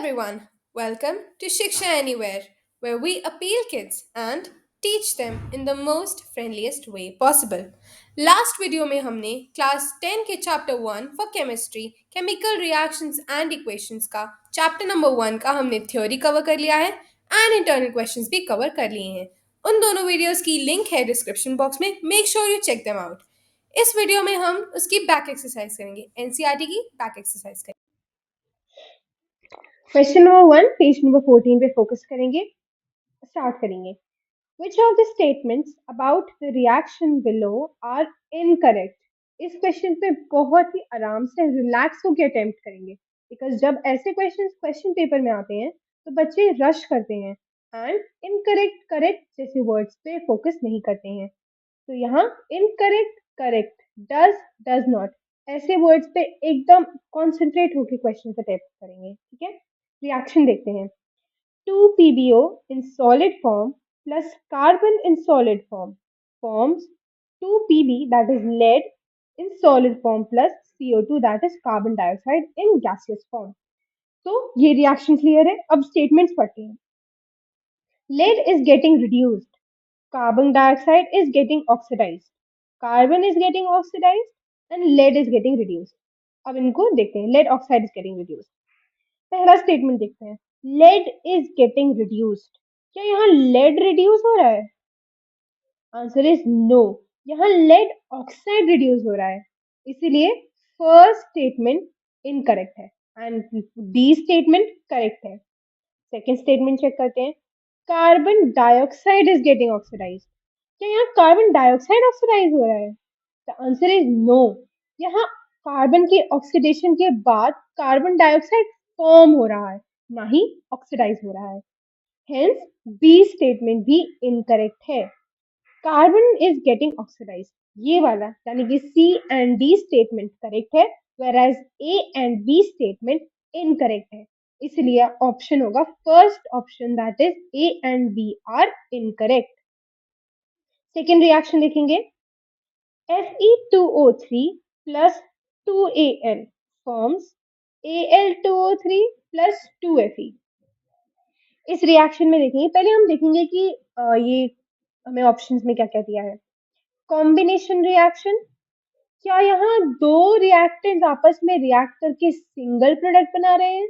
everyone, welcome to Shiksha Anywhere, where we appeal kids and teach them in the most friendliest way possible. Last video में हमने class 10 के chapter 1 for chemistry chemical reactions and equations का chapter number 1 का हमने theory cover कर लिया है and internal questions भी कवर कर लिए हैं। उन दोनों वीडियोस की लिंक है डिस्क्रिप्शन बॉक्स में, make sure you check them out. इस वीडियो में हम उसकी बैक एक्सरसाइज करेंगे, एनसीईआरटी की बैक एक्सरसाइज करेंगे। क्वेश्चन नंबर 1 पेज नंबर 14 पे फोकस करेंगे। स्टार्ट करेंगे। Which of the statements about the reaction below are incorrect? इस क्वेश्चन पे बहुत ही आराम से रिलैक्स होकर अटेम्प्ट करेंगे, बिकॉज जब ऐसे क्वेश्चन पेपर में आते हैं तो बच्चे रश करते हैं एंड इनकरेक्ट करेक्ट जैसे वर्ड्स पे फोकस नहीं करते हैं। तो यहाँ इनकरेक्ट करेक्ट डज नॉट ऐसे वर्ड्स पे एकदम कॉन्सेंट्रेट होकर क्वेश्चन अटेम्प्ट करेंगे। ठीक है, रिएक्शन देखते हैं। 2 PbO in solid form plus carbon in solid form forms 2Pb, that is lead in solid form, plus CO2, that is carbon dioxide in gaseous form. तो ये रिएक्शन क्लियर है। अब statements पढ़ते हैं। lead is getting reduced, carbon dioxide is getting oxidized, carbon is getting oxidized and lead is getting reduced. अब इनको देखते हैं। lead oxide is getting reduced। पहला स्टेटमेंट देखते हैं। Lead is getting reduced. क्या यहाँ लेड रिड्यूस हो रहा है? Answer is no. यहाँ लेड ऑक्साइड रिड्यूस हो रहा है, इसीलिए फर्स्ट स्टेटमेंट इनकरेक्ट है एंड डी स्टेटमेंट करेक्ट है। सेकेंड स्टेटमेंट चेक करते हैं। Carbon dioxide is getting oxidised. क्या यहाँ कार्बन डाइऑक्साइड ऑक्सीडाइज हो रहा है? The answer is no. यहाँ कार्बन की ऑक्सीडेशन के बाद कार्बन डाइऑक्साइड फॉर्म हो रहा है, ना ही ऑक्सीडाइज हो रहा है। हेंस बी स्टेटमेंट भी इनकरेक्ट है। कार्बन इज गेटिंग ऑक्सीडाइज, ये वाला यानी कि C and D statement correct है, whereas A and B statement incorrect है। इसलिए ऑप्शन होगा first option, that is A and B are incorrect. Second reaction देखेंगे। Fe2O3 plus 2Al forms Al2O3 plus 2Fe। इस रिएक्शन में देखेंगे, पहले हम देखेंगे कि ये हमें ऑप्शंस में क्या क्या दिया है। कॉम्बिनेशन रिएक्शन, क्या यहाँ दो रिएक्टेंट्स आपस में रिएक्ट करके सिंगल प्रोडक्ट बना रहे हैं?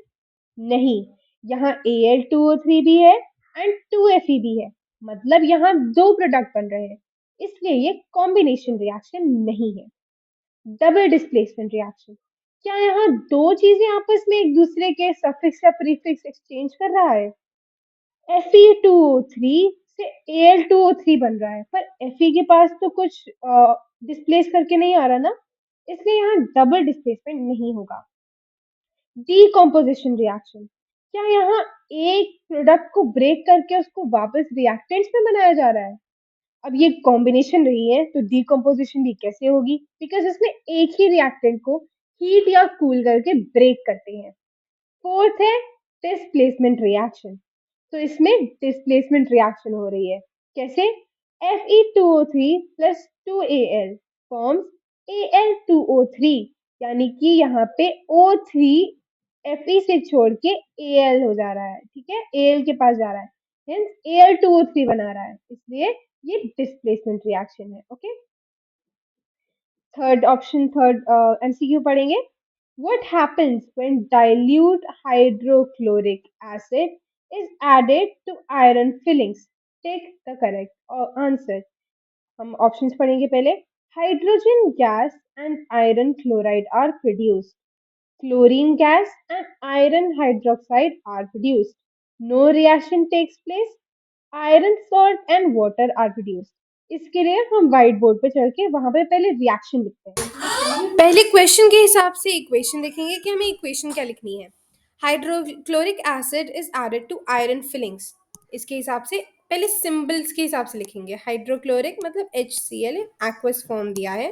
नहीं, यहाँ Al2O3 भी है एंड 2Fe भी है, मतलब यहाँ दो प्रोडक्ट बन रहे हैं, इसलिए ये कॉम्बिनेशन रिएक्शन नहीं है। डबल डिस्प्लेसमेंट रिएक्शन, क्या यहाँ दो चीजें आपस में एक दूसरे के सफिक्स या प्रीफिक्स एक्सचेंज कर रहा है? Fe2O3 से Al2O3 बन रहा है, पर Fe के पास तो कुछ डिस्प्लेस करके नहीं आ रहा ना, इसलिए यहाँ डबल डिस्प्लेसमेंट नहीं होगा। डीकम्पोजिशन रिएक्शन, क्या यहाँ एक प्रोडक्ट को ब्रेक करके उसको वापस रिएक्टेंट्स में बनाया जा रहा है? अब ये कॉम्बिनेशन रही है तो डीकम्पोजिशन भी कैसे होगी, बिकॉज इसमें एक ही रिएक्टेंट को हीट या कूल करके ब्रेक करते हैं। फोर्थ है डिस्प्लेसमेंट रिएक्शन, तो इसमें डिस्प्लेसमेंट रिएक्शन हो रही है। कैसे? Fe2O3 plus 2Al forms Al2O3, यानी कि यहाँ पे O3 Fe से छोड़ के Al हो जा रहा है। ठीक है, Al के पास जा रहा है, हेंस Al2O3 बना रहा है, इसलिए ये डिस्प्लेसमेंट रिएक्शन है। ओके, थर्ड एमसीक्यू पढ़ेंगे। What happens when dilute hydrochloric acid is added to iron fillings? Take the correct answer. हम ऑप्शंस पढ़ेंगे पहले। Hydrogen gas and iron chloride are produced, chlorine gas and iron hydroxide are produced. No reaction takes place. Iron salt and water are produced. इसके लिए हम white board पे चल के वहां पे पहले रिएक्शन लिखते हैं। पहले क्वेश्चन के हिसाब से इक्वेशन देखेंगे कि हमें इक्वेशन क्या लिखनी है। Hydrochloric acid is added to iron filings, इसके हिसाब से पहले सिंबल्स के हिसाब से लिखेंगे। हाइड्रोक्लोरिक मतलब HCl, एक्वस फॉर्म दिया है,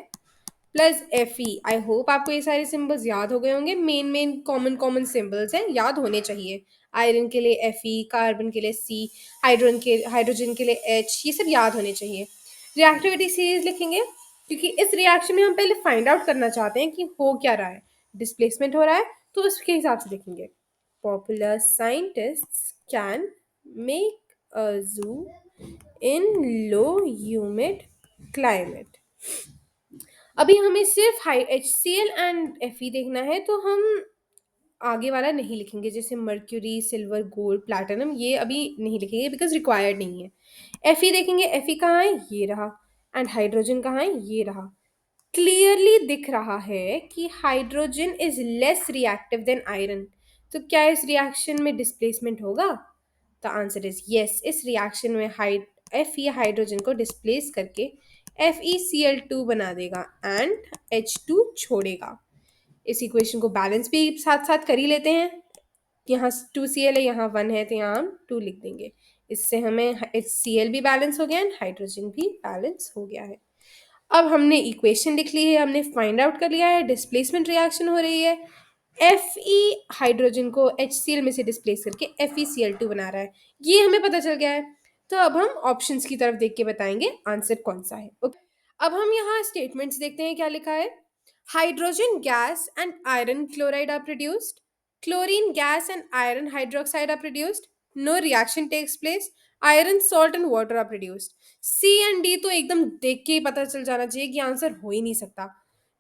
प्लस Fe। आई होप आपको ये सारे सिंबल्स याद हो गए होंगे, मेन कॉमन सिंबल्स हैं, याद होने चाहिए। आयरन के लिए Fe, कार्बन के लिए C, हाइड्रोजन के लिए H, ये सब याद होने चाहिए। रिएक्टिविटी सीरीज लिखेंगे क्योंकि इस रिएक्शन में हम पहले फाइंड आउट करना चाहते हैं कि हो क्या रहा है। डिस्प्लेसमेंट हो रहा है तो उसके हिसाब से लिखेंगे। popular scientists can make a zoo in low humid climate. अभी हमें सिर्फ हाई HCl एंड Fe देखना है, तो हम आगे वाला नहीं लिखेंगे, जैसे मर्क्यूरी, सिल्वर, गोल्ड, प्लैटिनम, ये अभी नहीं लिखेंगे बिकॉज रिक्वायर्ड नहीं है। Fe देखेंगे, Fe कहाँ है, ये रहा, एंड हाइड्रोजन कहाँ है, ये रहा। क्लियरली दिख रहा है कि hydrogen is less reactive than iron, तो क्या इस रिएक्शन में डिस्प्लेसमेंट होगा? The answer is yes. इस रिएक्शन में Fe हाइड्रोजन को डिस्प्लेस करके FeCl2 बना देगा एंड H2 छोड़ेगा। इस इक्वेशन को बैलेंस भी साथ साथ कर ही लेते हैं। यहाँ 2Cl है, यहाँ 1 है, तो यहाँ हम 2 लिख देंगे। इससे हमें HCl भी बैलेंस हो गया एंड हाइड्रोजन भी बैलेंस हो गया है। अब हमने इक्वेशन लिख ली है, हमने फाइंड आउट कर लिया है डिस्प्लेसमेंट रिएक्शन हो रही है। Fe हाइड्रोजन को HCl में से डिस्प्लेस करके FeCl2 बना रहा है, ये हमें पता चल गया है। तो अब हम ऑप्शंस की तरफ देख के बताएंगे आंसर कौन सा है। ओके, अब हम यहाँ स्टेटमेंट्स देखते हैं क्या लिखा है। Hydrogen gas and iron chloride are produced, chlorine gas and iron hydroxide are produced, no reaction takes place, iron salt and water are produced. C and D तो एकदम देख के ही पता चल जाना चाहिए कि आंसर हो ही नहीं सकता,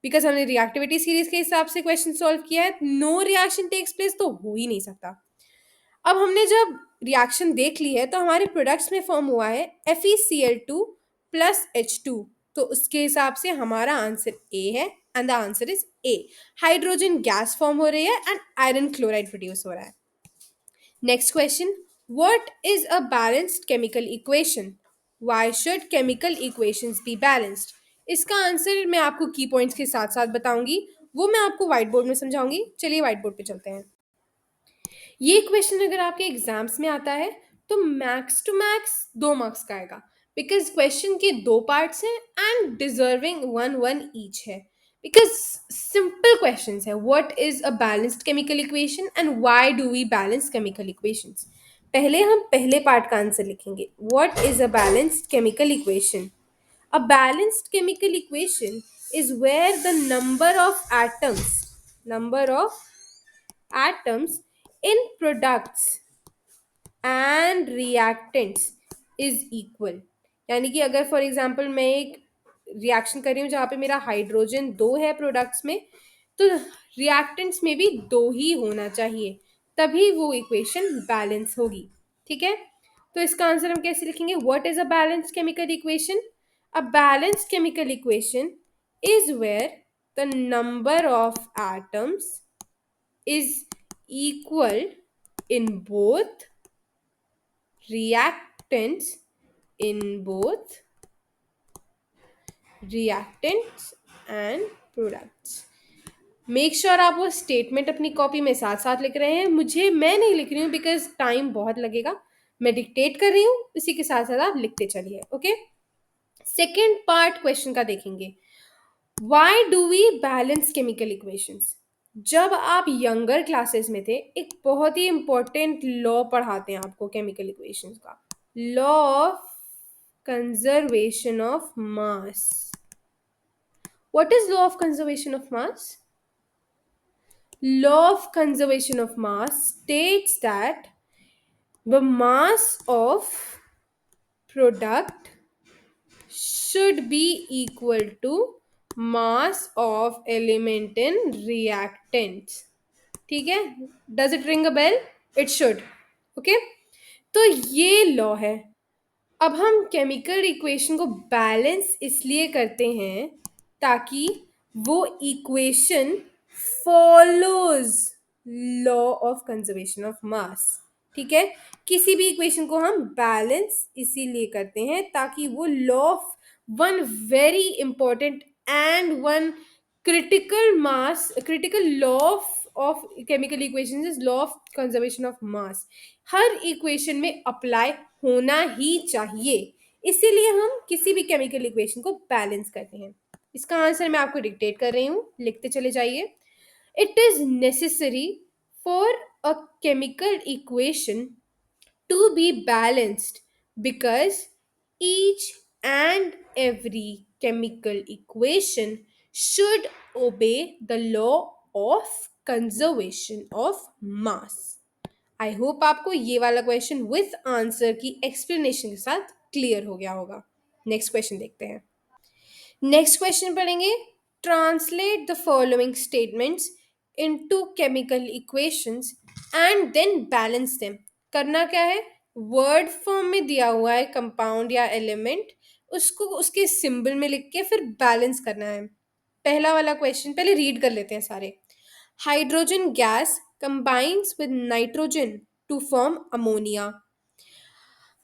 बिकॉज हमने रिएक्टिविटी सीरीज के हिसाब से क्वेश्चन सॉल्व किया है। नो रिएक्शन टेक्स प्लेस तो हो ही नहीं सकता। अब हमने जब रिएक्शन देख ली है तो हमारे प्रोडक्ट्स में फॉर्म हुआ है FeCl2 प्लस H2, तो उसके हिसाब से हमारा आंसर ए है and the answer is a. Hydrogen gas form हो रही है एंड आयरन क्लोराइड प्रोड्यूस हो रहा है। Next question, what is a balanced chemical equation? Why should chemical equations be balanced? इसका आंसर मैं आपको की पॉइंट्स के साथ साथ बताऊंगी, वो मैं आपको व्हाइट बोर्ड में समझाऊंगी। चलिए व्हाइट बोर्ड पे चलते हैं। ये क्वेश्चन अगर आपके एग्जाम्स में आता है तो मैक्स टू मैक्स 2 मार्क्स का आएगा, बिकॉज क्वेश्चन के 2 पार्ट्स हैं एंड डिजर्विंग 1-1 ईच है, बिकॉज सिंपल क्वेश्चन है। What is a balanced chemical equation and why do we balance chemical equations? पहले हम पहले पार्ट का आंसर लिखेंगे। What is a balanced chemical equation? A balanced chemical equation is where the number of atoms in products and reactants is equal। यानी कि अगर for example मैं एक रिएक्शन कर रही हूँ जहाँ पे मेरा हाइड्रोजन 2 है प्रोडक्ट्स में, तो रिएक्टेंट्स में भी 2 ही होना चाहिए, तभी वो इक्वेशन बैलेंस होगी। ठीक है, तो इसका आंसर हम कैसे लिखेंगे? What is a balanced chemical equation? A balanced chemical equation is where the number of atoms is equal in both reactants in both reactants and products। Make sure आप वो स्टेटमेंट अपनी कॉपी में साथ साथ लिख रहे हैं। मैं नहीं लिख रही हूँ बिकॉज टाइम बहुत लगेगा, मैं डिक्टेट कर रही हूँ, इसी के साथ साथ आप लिखते चलिए। ओके, सेकेंड पार्ट क्वेश्चन का देखेंगे। Why do we balance chemical equations? जब आप यंगर क्लासेस में थे एक बहुत ही इंपॉर्टेंट लॉ पढ़ाते हैं आपको केमिकल इक्वेशंस का, law of conservation of mass. What is law of conservation of mass? Law of conservation of mass states that the mass of product should be equal to mass of element in reactants। ठीक है, does it ring a bell? It should. Okay, तो ये law है। अब हम chemical equation को balance इसलिए करते हैं ताकि वो equation follows law of conservation of mass. ठीक है, किसी भी इक्वेशन को हम बैलेंस इसीलिए करते हैं ताकि वो law of one very important and one critical law of chemical equations is law of conservation of mass, her equation में अप्लाई होना ही चाहिए, इसीलिए हम किसी भी केमिकल इक्वेशन को बैलेंस करते हैं। इसका आंसर मैं आपको डिक्टेट कर रही हूँ, लिखते चले जाइए। It is necessary for a chemical equation to be balanced because each and every chemical equation should obey the law of conservation of mass। I hope आपको ये वाला क्वेश्चन विथ आंसर की एक्सप्लेनेशन के साथ क्लियर हो गया होगा। Next question देखते हैं। नेक्स्ट क्वेश्चन पढ़ेंगे, translate the following statements into chemical equations and then balance them. करना क्या है, वर्ड फॉर्म में दिया हुआ है कंपाउंड या एलिमेंट, उसको उसके सिंबल में लिख के फिर बैलेंस करना है। पहला वाला क्वेश्चन पहले रीड कर लेते हैं सारे। Hydrogen gas combines with nitrogen to form ammonia.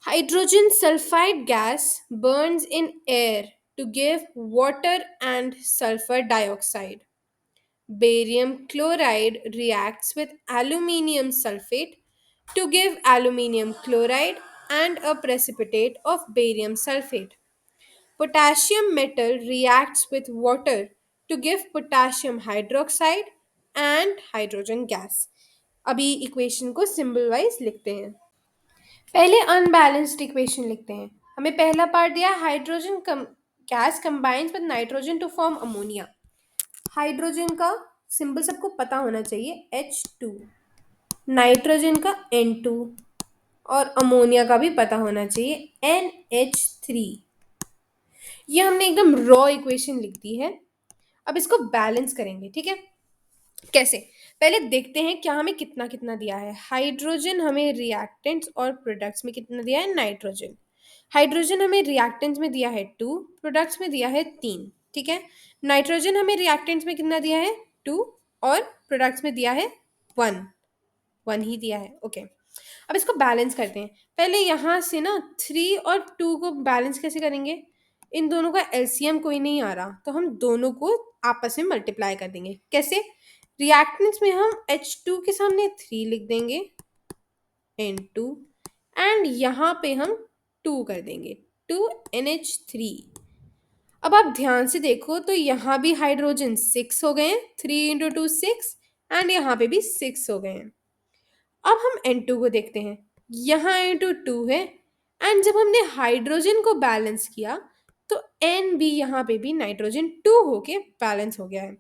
Hydrogen sulfide gas burns in air to give water and sulfur dioxide. Barium chloride reacts with aluminium sulfate to give aluminium chloride and a precipitate of barium sulfate. Potassium metal reacts with water to give potassium hydroxide and hydrogen gas. अभी equation को symbol wise लिखते हैं। पहले unbalanced equation लिखते हैं। हमें पहला part दिया, hydrogen gas combines with nitrogen to form ammonia. Hydrogen का सिंबल सबको पता होना चाहिए H2, नाइट्रोजन का N2 और अमोनिया का भी पता होना चाहिए NH3। ये हमने एकदम रॉ इक्वेशन लिख दी है। अब इसको बैलेंस करेंगे, ठीक है। कैसे, पहले देखते हैं क्या हमें कितना कितना दिया है। हाइड्रोजन हमें रिएक्टेंट्स और प्रोडक्ट्स में कितना दिया है, नाइट्रोजन। हाइड्रोजन हमें रिएक्टेंट्स में दिया है 2, प्रोडक्ट्स में दिया है 3, ठीक है। नाइट्रोजन हमें रिएक्टेंट्स में कितना दिया है 2 और प्रोडक्ट्स में दिया है 1, 1 ही दिया है, ओके। अब इसको बैलेंस करते हैं। पहले यहाँ से ना 3 और 2 को बैलेंस कैसे करेंगे, इन दोनों का एलसीएम कोई नहीं आ रहा तो हम दोनों को आपस में मल्टीप्लाई कर देंगे। कैसे, रिएक्टेंट्स में हम H2 के सामने 3 लिख देंगे N2 एंड यहाँ पे हम 2 कर देंगे 2NH3। अब आप ध्यान से देखो तो यहाँ भी हाइड्रोजन 6 हो गए हैं, 3 इंटू 2 6, एंड यहाँ पे भी 6 हो गए हैं। अब हम N2 को देखते हैं, यहाँ इंटू 2 है एंड जब हमने हाइड्रोजन को बैलेंस किया तो N भी यहाँ पे भी नाइट्रोजन 2 होके बैलेंस हो गया है।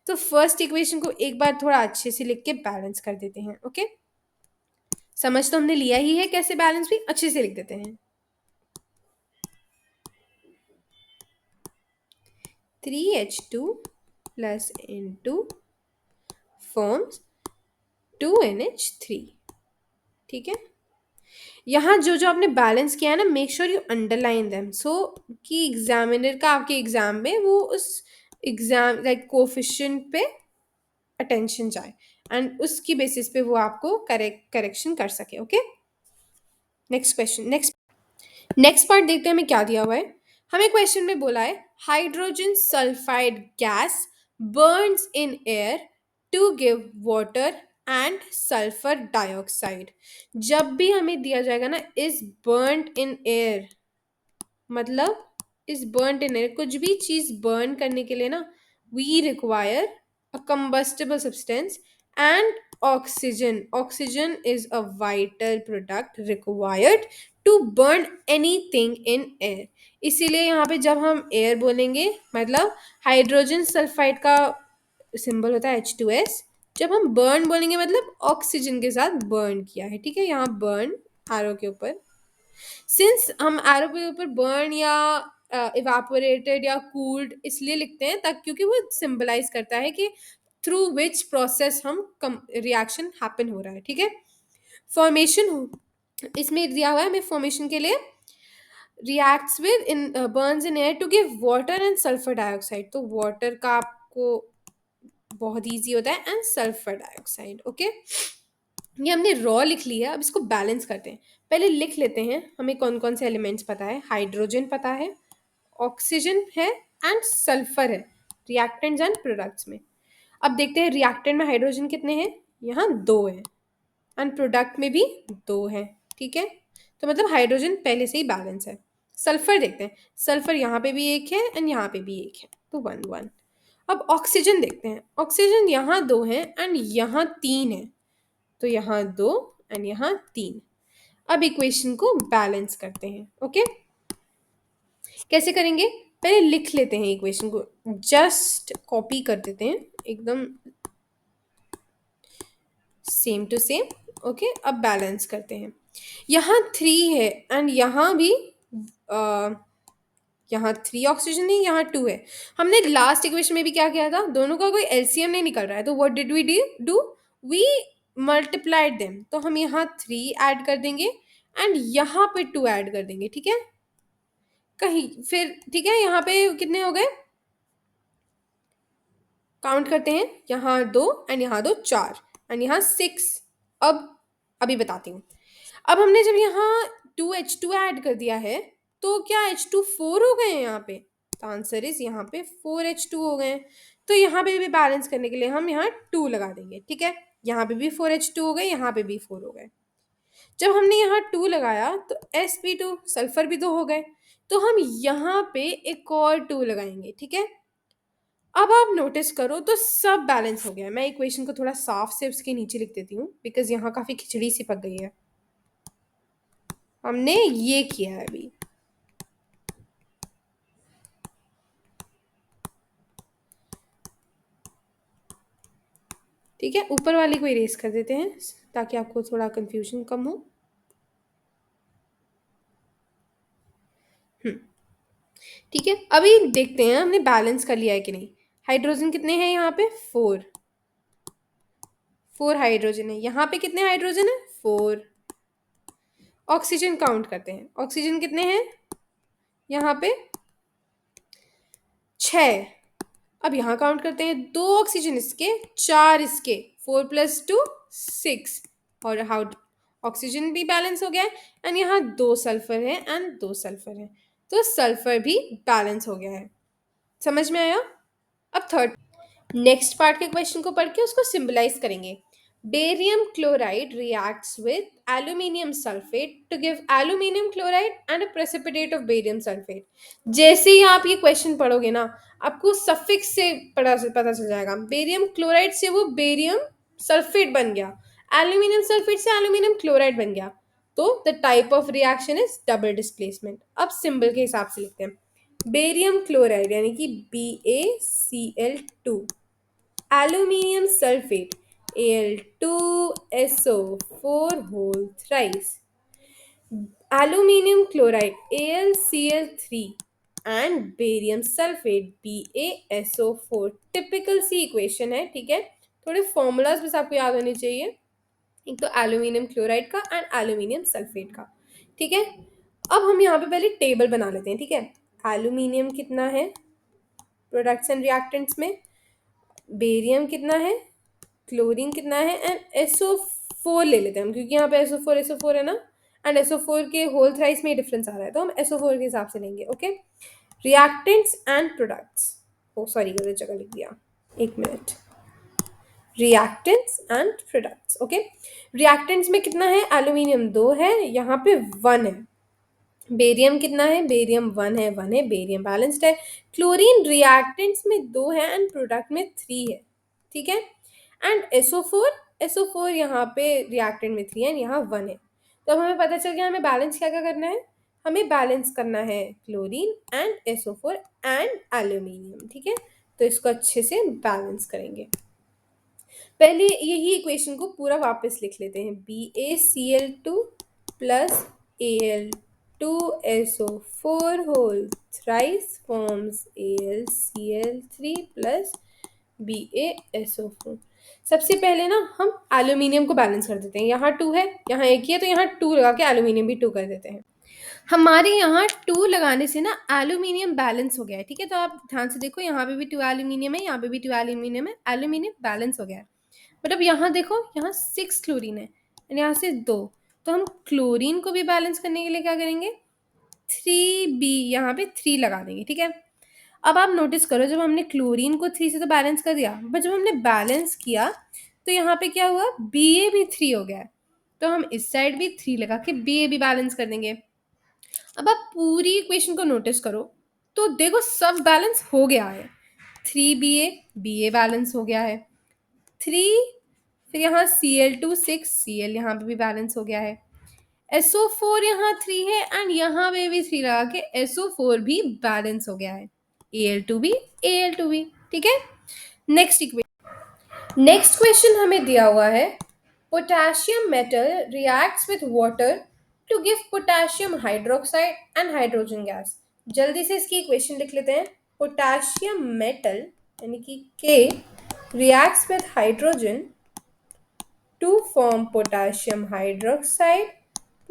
तो फर्स्ट इक्वेशन को एक बार थोड़ा अच्छे से लिख के बैलेंस कर देते हैं, ओके। समझ तो हमने लिया ही है कैसे बैलेंस, भी अच्छे से लिख देते हैं। 3H2 plus N2 forms 2NH3, ठीक है। यहाँ जो जो आपने बैलेंस किया है ना, make sure you underline them so कि एग्जामिनर का आपके एग्जाम में वो उस exam like coefficient pay attention जाए एंड उसकी बेसिस पे वो आपको करेक्शन कर सके, okay. Next question, next part देखते हैं हमें क्या दिया हुआ है। हमें क्वेश्चन में बोला है hydrogen sulphide gas burns in air to give water and sulphur dioxide. जब भी हमें दिया जाएगा ना इज बर्न्ड इन एयर, मतलब इज बर्न्ड इन एयर, कुछ भी चीज बर्न करने के लिए ना we require a combustible substance and oxygen. Oxygen is a vital product required to burn anything in air. इसीलिए यहाँ पे जब हम एयर बोलेंगे मतलब हाइड्रोजन सल्फाइड का सिंबल होता है H2S। जब हम बर्न बोलेंगे मतलब ऑक्सीजन के साथ बर्न किया है, ठीक है। यहाँ बर्न आरो के ऊपर, सिंस हम एरो के ऊपर बर्न या इवापोरेटेड या कूल्ड इसलिए लिखते हैं तक क्योंकि वो सिंबलाइज करता है कि थ्रू विच प्रोसेस हम रिएक्शन हैपन हो रहा है, ठीक है। फॉर्मेशन इसमें दिया हुआ है हमें फॉर्मेशन के लिए, reacts with in burns in air to give water and sulphur dioxide. तो वाटर का आपको बहुत इजी होता है एंड सल्फर डाइऑक्साइड, ओके। ये हमने रॉ लिख लिया, अब इसको बैलेंस करते हैं। पहले लिख लेते हैं हमें कौन कौन से एलिमेंट्स पता है। हाइड्रोजन पता है, ऑक्सीजन है एंड सल्फर है रिएक्टेंट्स एंड प्रोडक्ट्स में। अब देखते हैं रिएक्टेंट में हाइड्रोजन कितने हैं, यहाँ 2 हैं एंड प्रोडक्ट में भी 2 हैं, ठीक है। तो मतलब हाइड्रोजन पहले से ही बैलेंस है। सल्फर देखते हैं, सल्फर यहाँ पे भी 1 है एंड यहाँ पे भी 1 है, तो 1 1। अब ऑक्सीजन देखते हैं, ऑक्सीजन यहाँ 2 है एंड यहाँ 3 है, तो यहाँ 2 एंड यहाँ 3। अब इक्वेशन को बैलेंस करते हैं, ओके। कैसे करेंगे, पहले लिख लेते हैं इक्वेशन को, जस्ट कॉपी कर देते हैं एकदम सेम टू सेम, ओके, अब बैलेंस करते हैं। यहाँ 3 है एंड यहाँ भी यहाँ 3 ऑक्सीजन है, यहाँ 2 है। हमने लास्ट इक्वेशन में भी क्या किया था, दोनों का कोई एलसीएम नहीं निकल रहा है, तो what did we do, we multiplied them. तो हम यहाँ 3 ऐड कर देंगे एंड यहाँ पे 2 ऐड कर देंगे, ठीक है। कहीं फिर ठीक है, यहाँ पे कितने हो गए, काउंट करते हैं, यहाँ 2 एंड यहाँ 2, 4 एंड यहाँ 6। अब अभी बताती हूँ। अब हमने जब यहाँ 2H2 ऐड कर दिया है, तो क्या H2 4 हो गए हैं यहाँ पे? तो आंसर इज यहाँ पे 4H2 हो गए हैं। तो यहाँ पे भी बैलेंस करने के लिए हम यहाँ 2 लगा देंगे, ठीक है। यहाँ पे भी 4H2 हो गए, यहाँ पे भी 4 हो गए। जब हमने यहाँ 2 लगाया तो sp2 सल्फर भी 2 हो गए, तो हम यहाँ पे एक और 2 लगाएंगे, ठीक है। अब आप नोटिस करो तो सब बैलेंस हो गया है। मैं इक्वेशन को थोड़ा साफ से उसके नीचे लिख देती हूँ, बिकॉज यहाँ काफी खिचड़ी सी पक गई है। हमने ये किया है अभी, ठीक है। ऊपर वाले को इरेज कर देते हैं ताकि आपको थोड़ा कंफ्यूजन कम हो। ठीक है, अभी देखते हैं हमने बैलेंस कर लिया है कि नहीं। हाइड्रोजन कितने हैं यहाँ पे, 4 हाइड्रोजन है। यहाँ पे कितने हाइड्रोजन है, 4। ऑक्सीजन काउंट करते हैं, ऑक्सीजन कितने हैं यहाँ पे, 6। अब यहाँ काउंट करते हैं, 2 ऑक्सीजन इसके, 4 इसके, 4 + 2 6। और हाउ ऑक्सीजन भी बैलेंस हो गया है एंड यहाँ 2 सल्फर है एंड 2 सल्फर है, तो सल्फर भी बैलेंस हो गया है। समझ में आया? अब थर्ड नेक्स्ट पार्ट के क्वेश्चन को पढ़ के उसको सिंबलाइज करेंगे। Barium chloride reacts with aluminium sulphate to give aluminium chloride and a precipitate of barium sulphate. जैसे ही आप ये क्वेश्चन पढ़ोगे ना, आपको सफिक्स से पता चल जाएगा। बेरियम क्लोराइड से वो बेरियम सल्फेट बन गया, एल्यूमिनियम सल्फेट से एल्यूमिनियम क्लोराइड बन गया, तो the type of reaction is double displacement. अब सिंबल के हिसाब से लिखते हैं। बेरियम क्लोराइड यानी कि BaCl2, aluminium sulphate Al2SO4 whole thrice, aluminium chloride AlCl3 and barium sulphate BaSO4। Typical सी इक्वेशन है, ठीक है। थोड़े फॉर्मूलाज बस आपको याद होने चाहिए, एक तो एल्यूमिनियम क्लोराइड का एंड एल्यूमिनियम सल्फेट का, ठीक है। अब हम यहाँ पे पहले टेबल बना लेते हैं, ठीक है। एल्यूमिनियम कितना है प्रोडक्ट्स एंड रिएक्टेंट्स में, बेरियम कितना है, क्लोरीन कितना है एंड SO4 ले लेते हैं हम, क्योंकि यहाँ पे SO4 है ना, एंड SO4 के होल थ्राइस में डिफरेंस आ रहा है, तो हम SO4 के हिसाब से लेंगे, okay. Reactants and products, oh sorry गलत जगह लिख दिया, एक minute. Reactants and products, okay. Reactants में कितना है, एल्यूमिनियम 2 है, यहाँ पे 1 है। बेरियम कितना है, बेरियम 1 है, 1 है, बेरियम बैलेंस्ड है। क्लोरीन रिएक्टेंट्स में 2 है एंड प्रोडक्ट में 3 है, ठीक है। एंड SO4 यहाँ पे रिएक्टेंट में 3 है, यहाँ 1 है। तो अब हमें पता चल गया हमें बैलेंस क्या क्या करना है। हमें बैलेंस करना है chlorine and SO4 and aluminium, ठीक है। तो इसको अच्छे से बैलेंस करेंगे। पहले यही इक्वेशन को पूरा वापस लिख लेते हैं। BaCl2 plus Al2SO4 whole thrice forms AlCl3 plus BaSO4। सबसे पहले ना हम एल्यूमिनियम को बैलेंस कर देते हैं। यहाँ 2 है, यहाँ 1 ही है, तो यहाँ 2 लगा के एल्यूमिनियम भी 2 कर देते हैं। हमारे यहाँ 2 लगाने से ना एल्यूमिनियम बैलेंस हो गया है, ठीक है। तो आप ध्यान से देखो, यहाँ पे भी 2 एल्यूमिनियम है, यहाँ पे भी 2 एल्यूमिनियम है, एल्यूमिनियम बैलेंस हो गया है। बट अब यहाँ देखो, यहाँ 6 क्लोरीन है एंड यहाँ से 2, तो हम क्लोरीन को भी बैलेंस करने के लिए क्या करेंगे, 3B यहाँ पे 3 लगा देंगे, ठीक है। अब आप नोटिस करो, जब हमने क्लोरीन को 3 से तो बैलेंस कर दिया, बट जब हमने बैलेंस किया तो यहाँ पे क्या हुआ, Ba भी 3 हो गया है, तो हम इस साइड भी 3 लगा के Ba भी बैलेंस कर देंगे। अब आप पूरी इक्वेशन को नोटिस करो तो देखो सब बैलेंस हो गया है। 3Ba बैलेंस हो गया है, 3, फिर यहाँ Cl2 6, Cl यहाँ पे भी बैलेंस हो गया है, SO4 यहाँ 3 है एंड यहाँ पे भी 3 लगा के SO4 भी बैलेंस हो गया है, Al2 भी, ठीक है। नेक्स्ट क्वेश्चन हमें दिया हुआ है Potassium metal reacts with water to give potassium hydroxide and hydrogen gas. जल्दी से इसकी इक्वेशन लिख लेते हैं. पोटाशियम मेटल यानी कि K reacts with hydrogen to form potassium hydroxide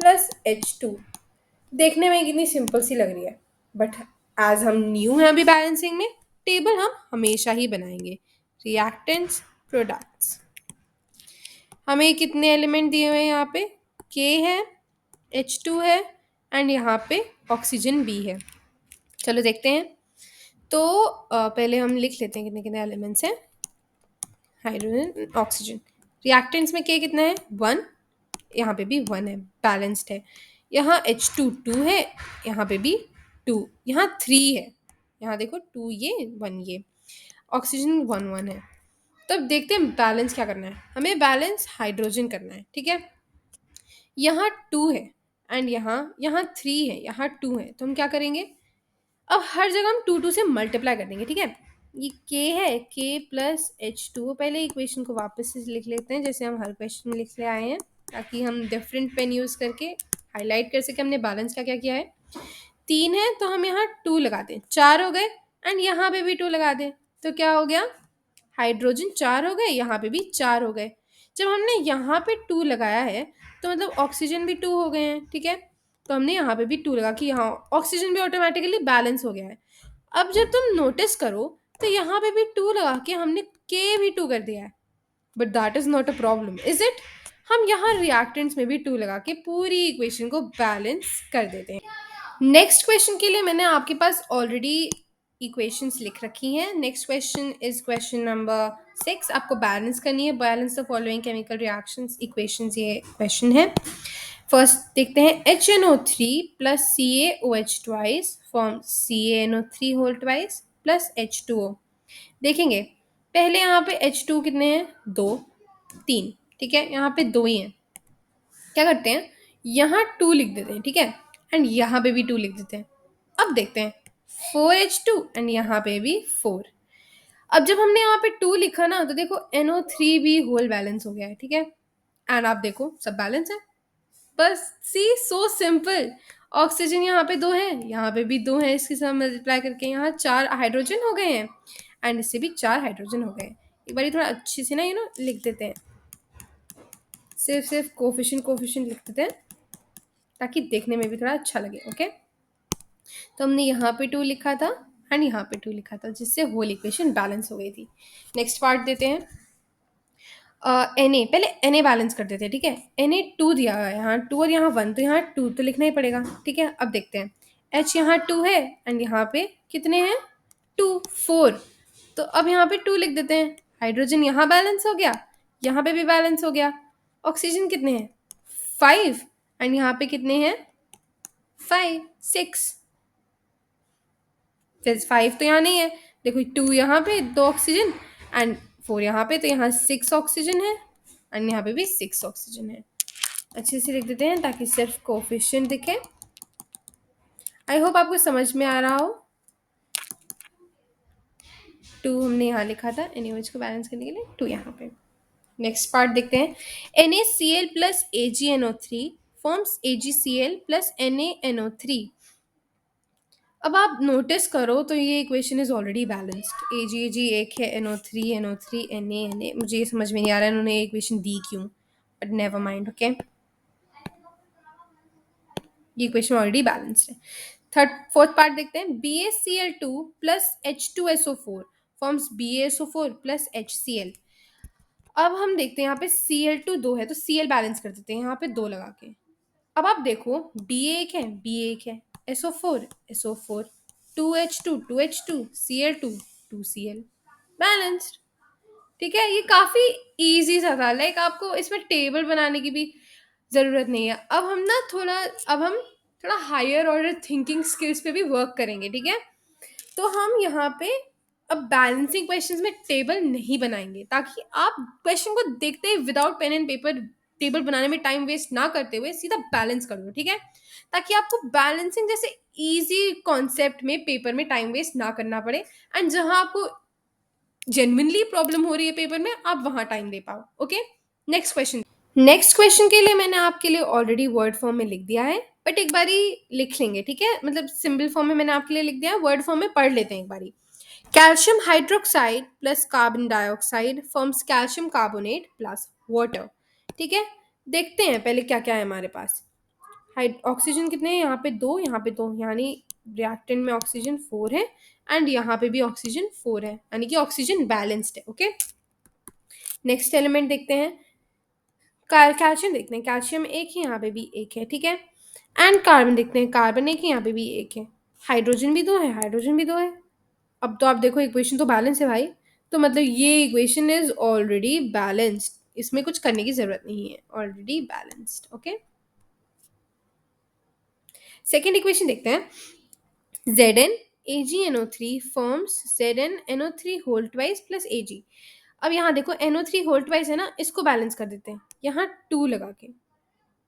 plus H2. देखने में कितनी सिंपल सी लग रही है, बट एज हम न्यू हैं अभी बैलेंसिंग में, टेबल हम हमेशा ही बनाएंगे. Reactants, products. हमें कितने एलिमेंट दिए हुए हैं यहाँ पे? के है, H2 है एंड यहाँ पे ऑक्सीजन भी है. चलो देखते हैं. तो पहले हम लिख लेते हैं कितने कितने एलिमेंट्स हैं. Hydrogen, oxygen. रिएक्टेंट्स में के कितना है? 1. यहाँ पे भी 1 है, बैलेंस्ड है. यहाँ H2 2 है, यहाँ पे भी 2, यहाँ 3 है, यहाँ देखो 2 ये 1 ये. ऑक्सीजन 1 1 है. तो अब देखते हैं बैलेंस क्या करना है. हमें बैलेंस हाइड्रोजन करना है, ठीक है. यहाँ 2 है एंड यहाँ 3 है, यहाँ 2 है. तो हम क्या करेंगे, अब हर जगह हम 2 2 से मल्टीप्लाई कर देंगे, ठीक है. ये k है, k प्लस H2. पहले इक्वेशन को वापस से लिख लेते हैं जैसे हम हर क्वेश्चन में लिख ले आए हैं, ताकि हम डिफरेंट पेन यूज़ करके हाईलाइट कर सके हमने बैलेंस क्या क्या किया है. 3 है तो हम यहाँ 2 लगा दें, 4 हो गए एंड यहाँ पे भी 2 लगा दें. तो क्या हो गया, हाइड्रोजन 4 हो गए, यहाँ पे भी 4 हो गए. जब हमने यहाँ पे 2 लगाया है तो मतलब ऑक्सीजन भी 2 हो गए हैं, ठीक है. तो हमने यहाँ पे भी 2 लगा कि यहाँ ऑक्सीजन भी ऑटोमेटिकली बैलेंस हो गया है. अब जब तुम नोटिस करो तो यहाँ पे भी 2 लगा के हमने के भी 2 कर दिया है, but that is not a problem, is it. हम यहाँ रिएक्टेंट्स में भी 2 लगा के पूरी इक्वेशन को बैलेंस कर देते हैं. नेक्स्ट क्वेश्चन के लिए मैंने आपके पास ऑलरेडी इक्वेशंस लिख रखी हैं. Next question is question number 6. आपको बैलेंस करनी है. Balance the following chemical reactions equations, ये क्वेश्चन है. फर्स्ट देखते हैं. HNO3 plus CaOH twice form CaNO3 whole twice plus H2O. देखेंगे पहले यहाँ पे H2 कितने हैं? 2 3, ठीक है. यहाँ पे 2 ही हैं. क्या करते हैं, यहाँ 2 लिख देते हैं, ठीक है. एंड यहाँ पे भी 2 लिख देते हैं. अब देखते हैं 4H2 एंड यहाँ पे भी 4. अब जब हमने यहाँ पे 2 लिखा ना तो देखो NO3 भी होल बैलेंस हो गया है, ठीक है. एंड आप देखो सब बैलेंस है. बस सी, सो सिंपल. ऑक्सीजन यहाँ पे 2 है, यहाँ पे भी 2 है, इसके साथ मल्टीप्लाई करके यहाँ 4 हाइड्रोजन हो गए हैं एंड इससे भी 4 हाइड्रोजन हो गए. एक बार थोड़ा अच्छे से ना लिख देते हैं. सिर्फ कोफिशिएंट लिख देते हैं ताकि देखने में भी थोड़ा अच्छा लगे. ओके. तो हमने यहाँ पे 2 लिखा था एंड यहाँ पे 2 लिखा था, जिससे होल इक्वेशन बैलेंस हो गई थी. नेक्स्ट पार्ट देते हैं. Na, पहले Na बैलेंस कर देते हैं, ठीक है. Na 2 दिया हुआ है, यहाँ 2 और यहाँ 1, तो यहाँ 2 तो लिखना ही पड़ेगा, ठीक है. अब देखते हैं. H यहाँ 2 है एंड यहाँ पे कितने हैं? 2 4. तो अब यहाँ पे 2 लिख देते हैं. हाइड्रोजन यहाँ बैलेंस हो गया, यहाँ पे भी बैलेंस हो गया. ऑक्सीजन कितने हैं? 5 एंड यहाँ पे कितने हैं? 5 6. फिर 5 तो यहाँ नहीं है, देखो 2 यहाँ पे 2 ऑक्सीजन एंड 4 यहाँ पे, तो यहाँ 6 ऑक्सीजन है एंड यहाँ पे भी 6 ऑक्सीजन है. अच्छे से लिख देते हैं ताकि सिर्फ कोफिशिएंट दिखे. आई होप आपको समझ में आ रहा हो. 2 हमने यहाँ लिखा था NaOH को बैलेंस करने के लिए, 2 यहाँ पे. नेक्स्ट पार्ट देखते हैं. NaCl plus AgNO3 forms AgCl plus NaNO3. अब आप नोटिस करो तो ये equation is already balanced. Ag एक है, NO3 Na. मुझे ये समझ में नहीं आ रहा है इन्होंने ये इक्वेशन दी क्यों, बट नेवर माइंड. ओके, ये इक्वेशन ऑलरेडी बैलेंस्ड है. फोर्थ पार्ट देखते हैं. BaCl2 plus H2SO4 forms BaSO4 plus HCl. अब हम देखते हैं यहाँ पे Cl2 2 है तो Cl बैलेंस कर देते हैं यहाँ पे 2 लगा के. अब आप देखो Ba एक है, Ba एक है, SO4 2H2 2H2 Cl2 2Cl balanced. ठीक है, ये काफ़ी इजी सा था. लाइक आपको इसमें टेबल बनाने की भी ज़रूरत नहीं है. अब हम थोड़ा हायर ऑर्डर थिंकिंग स्किल्स पे भी वर्क करेंगे, ठीक है. तो हम यहाँ पे अब बैलेंसिंग क्वेश्चंस में टेबल नहीं बनाएंगे, ताकि आप क्वेश्चन को देखते ही without pen and paper table बनाने में टाइम वेस्ट ना करते हुए सीधा बैलेंस कर दो, ठीक है. ताकि आपको बैलेंसिंग जैसे इजी कॉन्सेप्ट में पेपर में टाइम वेस्ट ना करना पड़े एंड जहां आपको जेन्युइनली प्रॉब्लम हो रही है पेपर में आप वहां टाइम दे पाओ. Okay, next question. Next question के लिए मैंने आपके लिए ऑलरेडी वर्ड फॉर्म में लिख दिया है, बट एक बारी लिख लेंगे, ठीक है? मतलब सिंबल फॉर्म में मैंने आपके लिए लिख दिया है, वर्ड फॉर्म में पढ़ लेते हैं एक बारी। Calcium hydroxide plus carbon dioxide forms calcium carbonate plus water. ठीक है, देखते हैं पहले क्या क्या है हमारे पास। ऑक्सीजन कितने हैं? यहाँ पे दो, यहाँ पे दो, यानी रिएक्टेंट में ऑक्सीजन 4 है, एंड यहाँ पे भी ऑक्सीजन 4 है, यानी कि ऑक्सीजन बैलेंस्ड है। ओके, नेक्स्ट एलिमेंट देखते हैं। कैल्शियम देखते हैं, कैल्शियम एक है, यहाँ पे भी एक है, ठीक है। एंड कार्बन देखते हैं, कार्बन एक है, यहाँ पे भी एक है। हाइड्रोजन भी दो है, हाइड्रोजन भी दो है। अब तो आप देखो इक्वेशन तो बैलेंस है भाई, तो मतलब ये इक्वेशन इज ऑलरेडी बैलेंस्ड, इसमें कुछ करने की जरूरत नहीं है, already balanced. Okay, second equation देखते हैं। Zn AgNO3 forms ZnNO3 whole twice plus Ag। अब यहाँ देखो NO3 whole twice है ना, इसको बैलेंस कर देते हैं यहाँ 2 लगा के।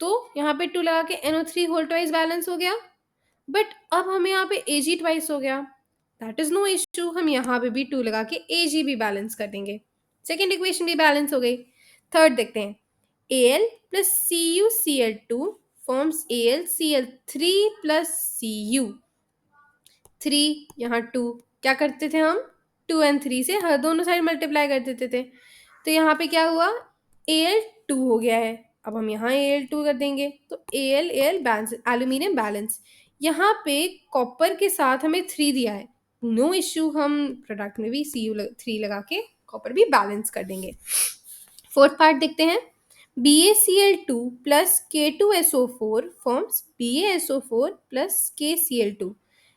तो यहाँ पे 2 लगा के NO3 whole twice बैलेंस हो गया, बट अब हमें यहाँ पे Ag ट्वाइस हो गया। दैट इज नो इशू, हम यहाँ पे भी 2 लगा के Ag भी बैलेंस कर देंगे। सेकेंड इक्वेशन भी बैलेंस हो गई। थर्ड देखते हैं। Al plus CuCl2 forms AlCl3 plus Cu। 3 यहाँ 2, क्या करते थे हम? 2 एंड 3 से हर दोनों साइड मल्टीप्लाई कर देते थे। तो यहाँ पे क्या हुआ? Al2 हो गया है। अब हम यहाँ Al2 कर देंगे तो Al बैलेंस, एल्यूमिनियम बैलेंस। यहाँ पे कॉपर के साथ हमें 3 दिया है, नो इश्यू, हम प्रोडक्ट में भी Cu3 लगा के कॉपर भी बैलेंस कर देंगे। फोर्थ पार्ट देखते हैं। BaCl2 plus K2SO4 forms BaSO4 plus KCl2।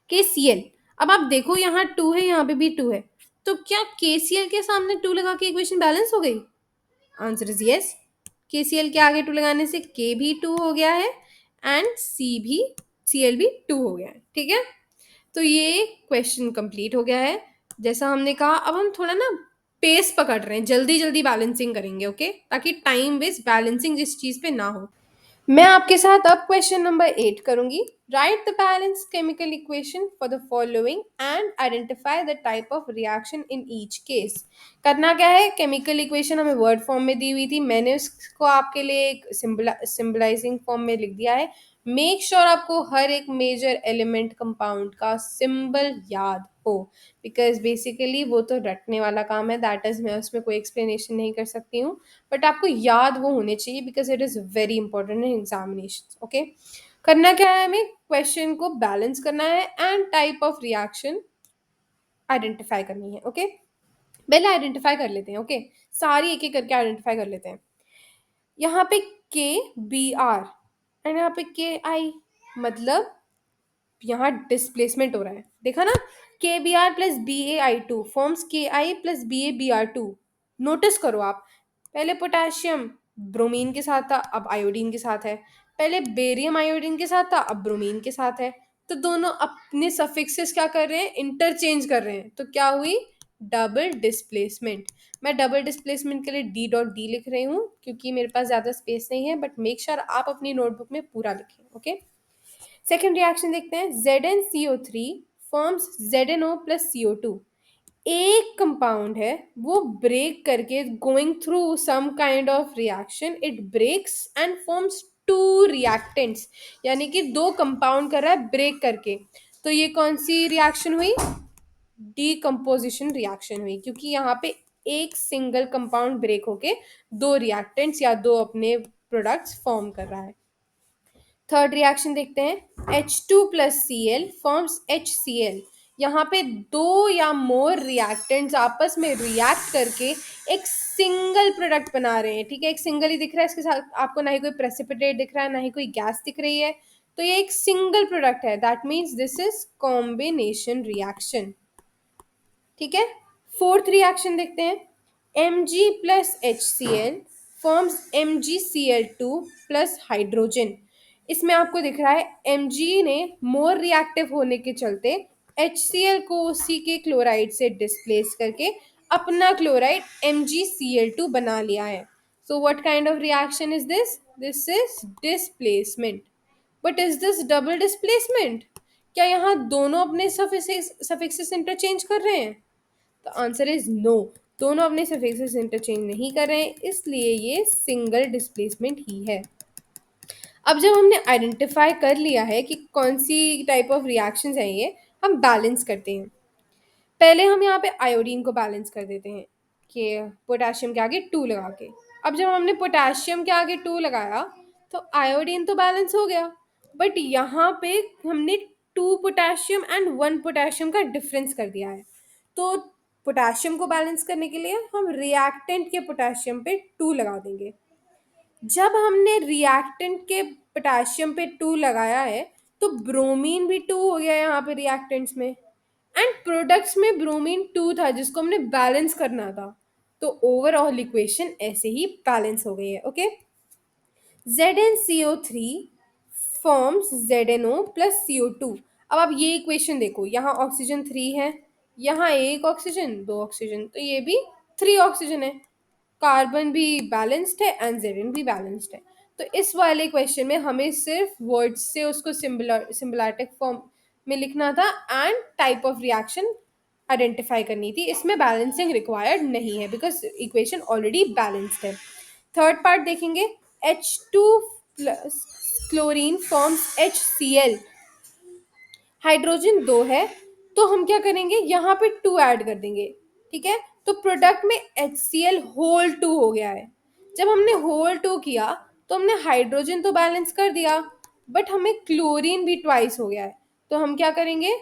KCl, अब आप देखो यहाँ 2 है, यहाँ पे भी 2 है, तो क्या KCl के सामने 2 लगा के इक्वेशन बैलेंस हो गई? Answer is yes. KCl के आगे 2 लगाने से K भी 2 हो गया है, एंड Cl भी 2 हो गया है, ठीक है। तो ये क्वेश्चन कंप्लीट हो गया है। जैसा हमने कहा, अब हम थोड़ा ना पेस पकड़ रहे हैं, जल्दी जल्दी बैलेंसिंग करेंगे, ओके, ताकि टाइम वेस्ट बैलेंसिंग जिस चीज पे ना हो। मैं आपके साथ अब क्वेश्चन नंबर 8 करूंगी। Right the balance chemical equation for the following and identify the type of reaction in each case. करना क्या है, केमिकल इक्वेशन हमें वर्ड फॉर्म में दी हुई थी, मैंने उसको आपके लिए एक सिंबलाइजिंग फॉर्म में लिख दिया है। मेक श्योर आपको हर एक मेजर एलिमेंट कंपाउंड का सिंबल याद हो, बिकॉज बेसिकली वो तो रटने वाला काम है, दैट इज मैं उसमें कोई एक्सप्लेनेशन नहीं कर सकती हूँ, बट आपको याद वो होने चाहिए because it is very important in examination. Okay, करना क्या है, हमें क्वेश्चन को बैलेंस करना है and type of reaction identify करनी है। ओके, पहले आइडेंटिफाई कर लेते हैं। ओके, सारी एक एक करके आइडेंटिफाई कर लेते हैं। यहाँ पे KBr एंड यहाँ पे KI, मतलब यहाँ डिस्प्लेसमेंट हो रहा है, देखा ना? KBr plus BaI2 forms KI plus BaBr2। Notice करो आप, पहले पोटेशियम ब्रोमीन के साथ था, अब आयोडीन के साथ है। पहले बेरियम आयोडीन के साथ था, अब ब्रोमीन के साथ है। तो दोनों अपने सफिक्सेस क्या कर रहे हैं? इंटरचेंज कर रहे हैं, तो क्या हुई? Double displacement. मैं डबल डिस्प्लेसमेंट के लिए D.D लिख रही हूँ क्योंकि मेरे पास ज़्यादा स्पेस नहीं है, बट मेक श्योर आप अपनी नोटबुक में पूरा लिखें। ओके, सेकेंड रिएक्शन देखते हैं। ZnCO3 forms ZnO plus CO2। एक कंपाउंड है, वो ब्रेक करके going through some kind of reaction, it breaks and forms two reactants, यानी कि दो कंपाउंड कर रहा है ब्रेक करके। तो ये कौन सी रिएक्शन हुई? डीकम्पोजिशन रिएक्शन हुई, क्योंकि यहाँ पे एक सिंगल कंपाउंड ब्रेक होके दो रिएक्टेंट्स या दो अपने प्रोडक्ट्स फॉर्म कर रहा है। थर्ड रिएक्शन देखते हैं। H2 plus Cl forms HCl। यहाँ पे दो या मोर रिएक्टेंट्स आपस में रिएक्ट करके एक सिंगल प्रोडक्ट बना रहे हैं, ठीक है। एक सिंगल ही दिख रहा है, इसके साथ आपको ना ही कोई प्रेसिपिटेट दिख रहा है, ना ही कोई गैस दिख रही है, तो ये एक सिंगल प्रोडक्ट है, that means this is combination reaction, ठीक है। फोर्थ रिएक्शन देखते हैं। Mg plus HCl forms MgCl2 plus hydrogen. इसमें आपको दिख रहा है Mg ने मोर रिएक्टिव होने के चलते HCl को उसी के क्लोराइड से डिस्प्लेस करके अपना क्लोराइड MgCl2 बना लिया है। So what kind of reaction is this? This is displacement. But is this double displacement? क्या यहाँ दोनों अपने सफिक्सेस इंटरचेंज कर रहे हैं? The answer is no. दोनों अपने सफिक्सेस इंटरचेंज नहीं कर रहे हैं, इसलिए ये सिंगल डिस्प्लेसमेंट ही है। अब जब हमने आइडेंटिफाई कर लिया है कि कौन सी टाइप ऑफ रिएक्शंस हैं ये, हम बैलेंस करते हैं। पहले हम यहाँ पे आयोडीन को बैलेंस कर देते हैं कि पोटेशियम के आगे 2 लगा के। अब जब हमने पोटेशियम के आगे 2 लगाया तो आयोडीन तो बैलेंस हो गया, बट यहाँ पे हमने 2 पोटेशियम एंड 1 पोटेशियम का डिफरेंस कर दिया है। तो पोटेशियम को बैलेंस करने के लिए हम रिएक्टेंट के पोटेशियम पे 2 लगा देंगे। जब हमने रिएक्टेंट के पोटेशियम पे 2 लगाया है तो ब्रोमीन भी 2 हो गया यहाँ पे रिएक्टेंट्स में, एंड प्रोडक्ट्स में ब्रोमीन 2 था जिसको हमने बैलेंस करना था। तो ओवरऑल इक्वेशन ऐसे ही बैलेंस हो गई है। Okay, ZnCO3 forms ZnO plus CO2। अब आप ये इक्वेशन देखो, यहाँ ऑक्सीजन 3 है, यहाँ एक ऑक्सीजन 2 ऑक्सीजन, तो ये भी 3 ऑक्सीजन है। कार्बन भी बैलेंस्ड है एंड जेरिन भी बैलेंस्ड है। तो इस वाले क्वेश्चन में हमें सिर्फ वर्ड्स से उसको सिम्बोलैटिक फॉर्म में लिखना था and type of reaction identify करनी थी। इसमें बैलेंसिंग रिक्वायर्ड नहीं है बिकॉज इक्वेशन ऑलरेडी बैलेंस्ड है। थर्ड पार्ट देखेंगे, H2 plus chlorine forms HCl, hydrogen 2 है, तो हम क्या करेंगे, यहाँ पे 2 ऐड कर देंगे। ठीक है, तो प्रोडक्ट में HCl होल 2 हो गया है। जब हमने होल 2 किया तो हमने हाइड्रोजन तो बैलेंस कर दिया, बट हमें क्लोरीन भी ट्वाइस हो गया है। तो हम क्या करेंगे,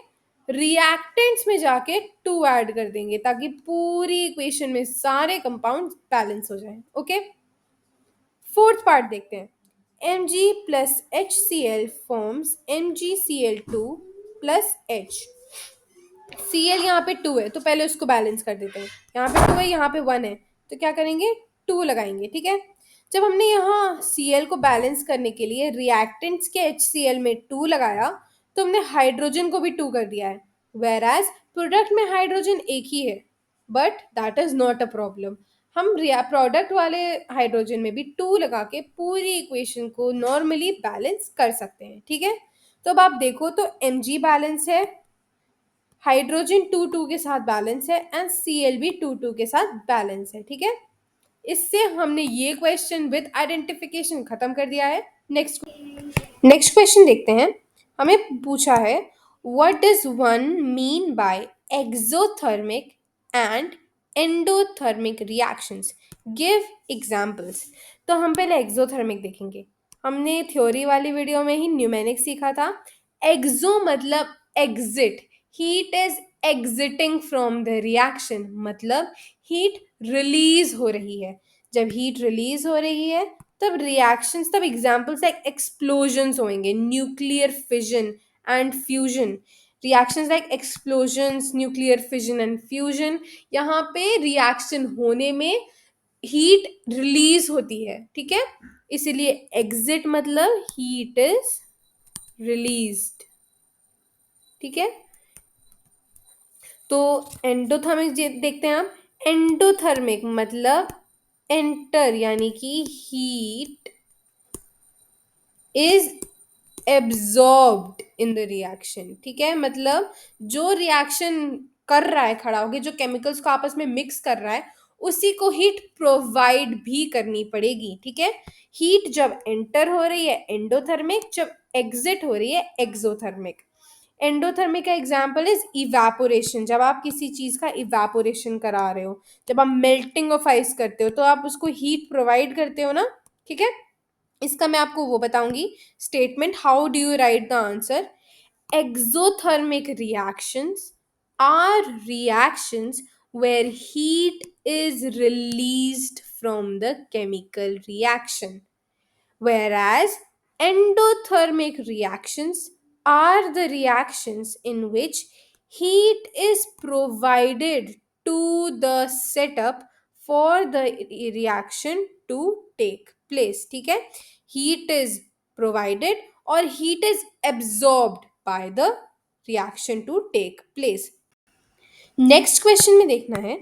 रिएक्टेंट्स में जाके 2 ऐड कर देंगे ताकि पूरी इक्वेशन में सारे कंपाउंड बैलेंस हो जाए। ओके, फोर्थ पार्ट देखते हैं, Mg plus HCl forms MgCl2 plus H। Cl यहाँ पे 2 है तो पहले उसको बैलेंस कर देते हैं। यहाँ पे 2 है, यहाँ पे 1 है, तो क्या करेंगे, 2 लगाएंगे। ठीक है, जब हमने यहाँ Cl को बैलेंस करने के लिए रिएक्टेंट्स के HCl में 2 लगाया तो हमने हाइड्रोजन को भी 2 कर दिया है, वेर एज प्रोडक्ट में हाइड्रोजन एक ही है, but that is not a problem. हम प्रोडक्ट वाले हाइड्रोजन में भी 2 लगा के पूरी इक्वेशन को नॉर्मली बैलेंस कर सकते हैं। ठीक है, तो अब आप देखो तो Mg बैलेंस है, हाइड्रोजन 2 2 के साथ बैलेंस है एंड Cl भी 2 2 के साथ बैलेंस है। ठीक है, इससे हमने ये क्वेश्चन विद आइडेंटिफिकेशन खत्म कर दिया है। नेक्स्ट क्वेश्चन देखते हैं, हमें पूछा है what does one mean by exothermic and endothermic reactions, give examples. तो हम पहले एक्सोथर्मिक देखेंगे। हमने थ्योरी वाली वीडियो में ही न्यूमेरिक सीखा था। एक्सो मतलब exit, heat is exiting from the reaction, मतलब हीट रिलीज हो रही है। जब हीट रिलीज हो रही है तब रिएक्शंस, तब एग्जांपल्स लाइक एक्सप्लोजन्स होंगे, nuclear fission and fusion. Reactions like explosions, nuclear fission and fusion, यहाँ पे रिएक्शन होने में हीट रिलीज होती है। ठीक है, इसीलिए एग्जिट मतलब हीट इज रिलीज्ड। ठीक है, तो एंडोथर्मिक देखते हैं हम। एंडोथर्मिक मतलब एंटर, यानी कि heat is absorbed in the reaction. ठीक है, मतलब जो रिएक्शन कर रहा है खड़ा होके, जो केमिकल्स को आपस में मिक्स कर रहा है, उसी को हीट प्रोवाइड भी करनी पड़ेगी। ठीक है, हीट जब एंटर हो रही है एंडोथर्मिक, जब एग्जिट हो रही है एक्सोथर्मिक। एंडोथर्मिक का एग्जाम्पल इज इवेपोरेशन, जब आप किसी चीज का इवेपोरेशन करा रहे हो, जब आप मेल्टिंग ऑफ आइस करते हो तो आप उसको हीट प्रोवाइड करते हो ना। ठीक है, इसका मैं आपको वो बताऊंगी statement, how do you write the answer. Exothermic reactions are reactions where heat is released from the chemical reaction, whereas endothermic reactions are the reactions in which heat is provided to the setup for the reaction to take place. ठीक है, heat is provided और heat is absorbed by the reaction to take place. Next question में देखना है,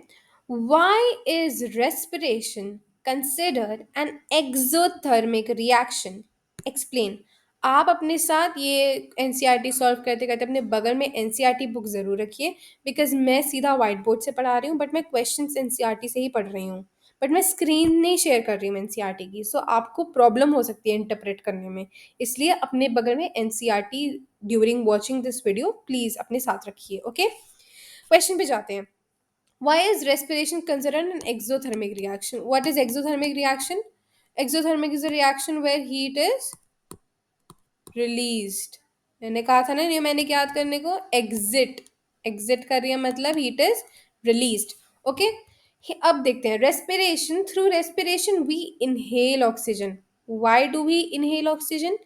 why is respiration considered an exothermic reaction, explain. आप अपने साथ ये एनसीईआरटी सॉल्व करते-करते अपने बगल में एनसीईआरटी बुक ज़रूर रखिए, बिकॉज़ मैं सीधा व्हाइट बोर्ड से पढ़ा रही हूँ, बट मैं क्वेश्चंस एनसीईआरटी से ही पढ़ रही हूँ। बट मैं स्क्रीन नहीं शेयर कर रही हूँ एनसीईआरटी की, सो आपको प्रॉब्लम हो सकती है इंटरप्रेट करने में। इसलिए अपने बगल में NCERT during watching this video please अपने साथ रखिए, ओके? क्वेश्चन पे जाते हैं। Why is respiration considered an exothermic reaction? What is exothermic reaction? Exothermic is a reaction where heat is released. मैंने कहा था ना न्यूमेरिक याद करने को, एग्जिट। एग्जिट कर रही है मतलब हीट इज रिलीज्ड, ओके? अब देखते हैं respiration. Through respiration we inhale oxygen. Why do we inhale oxygen?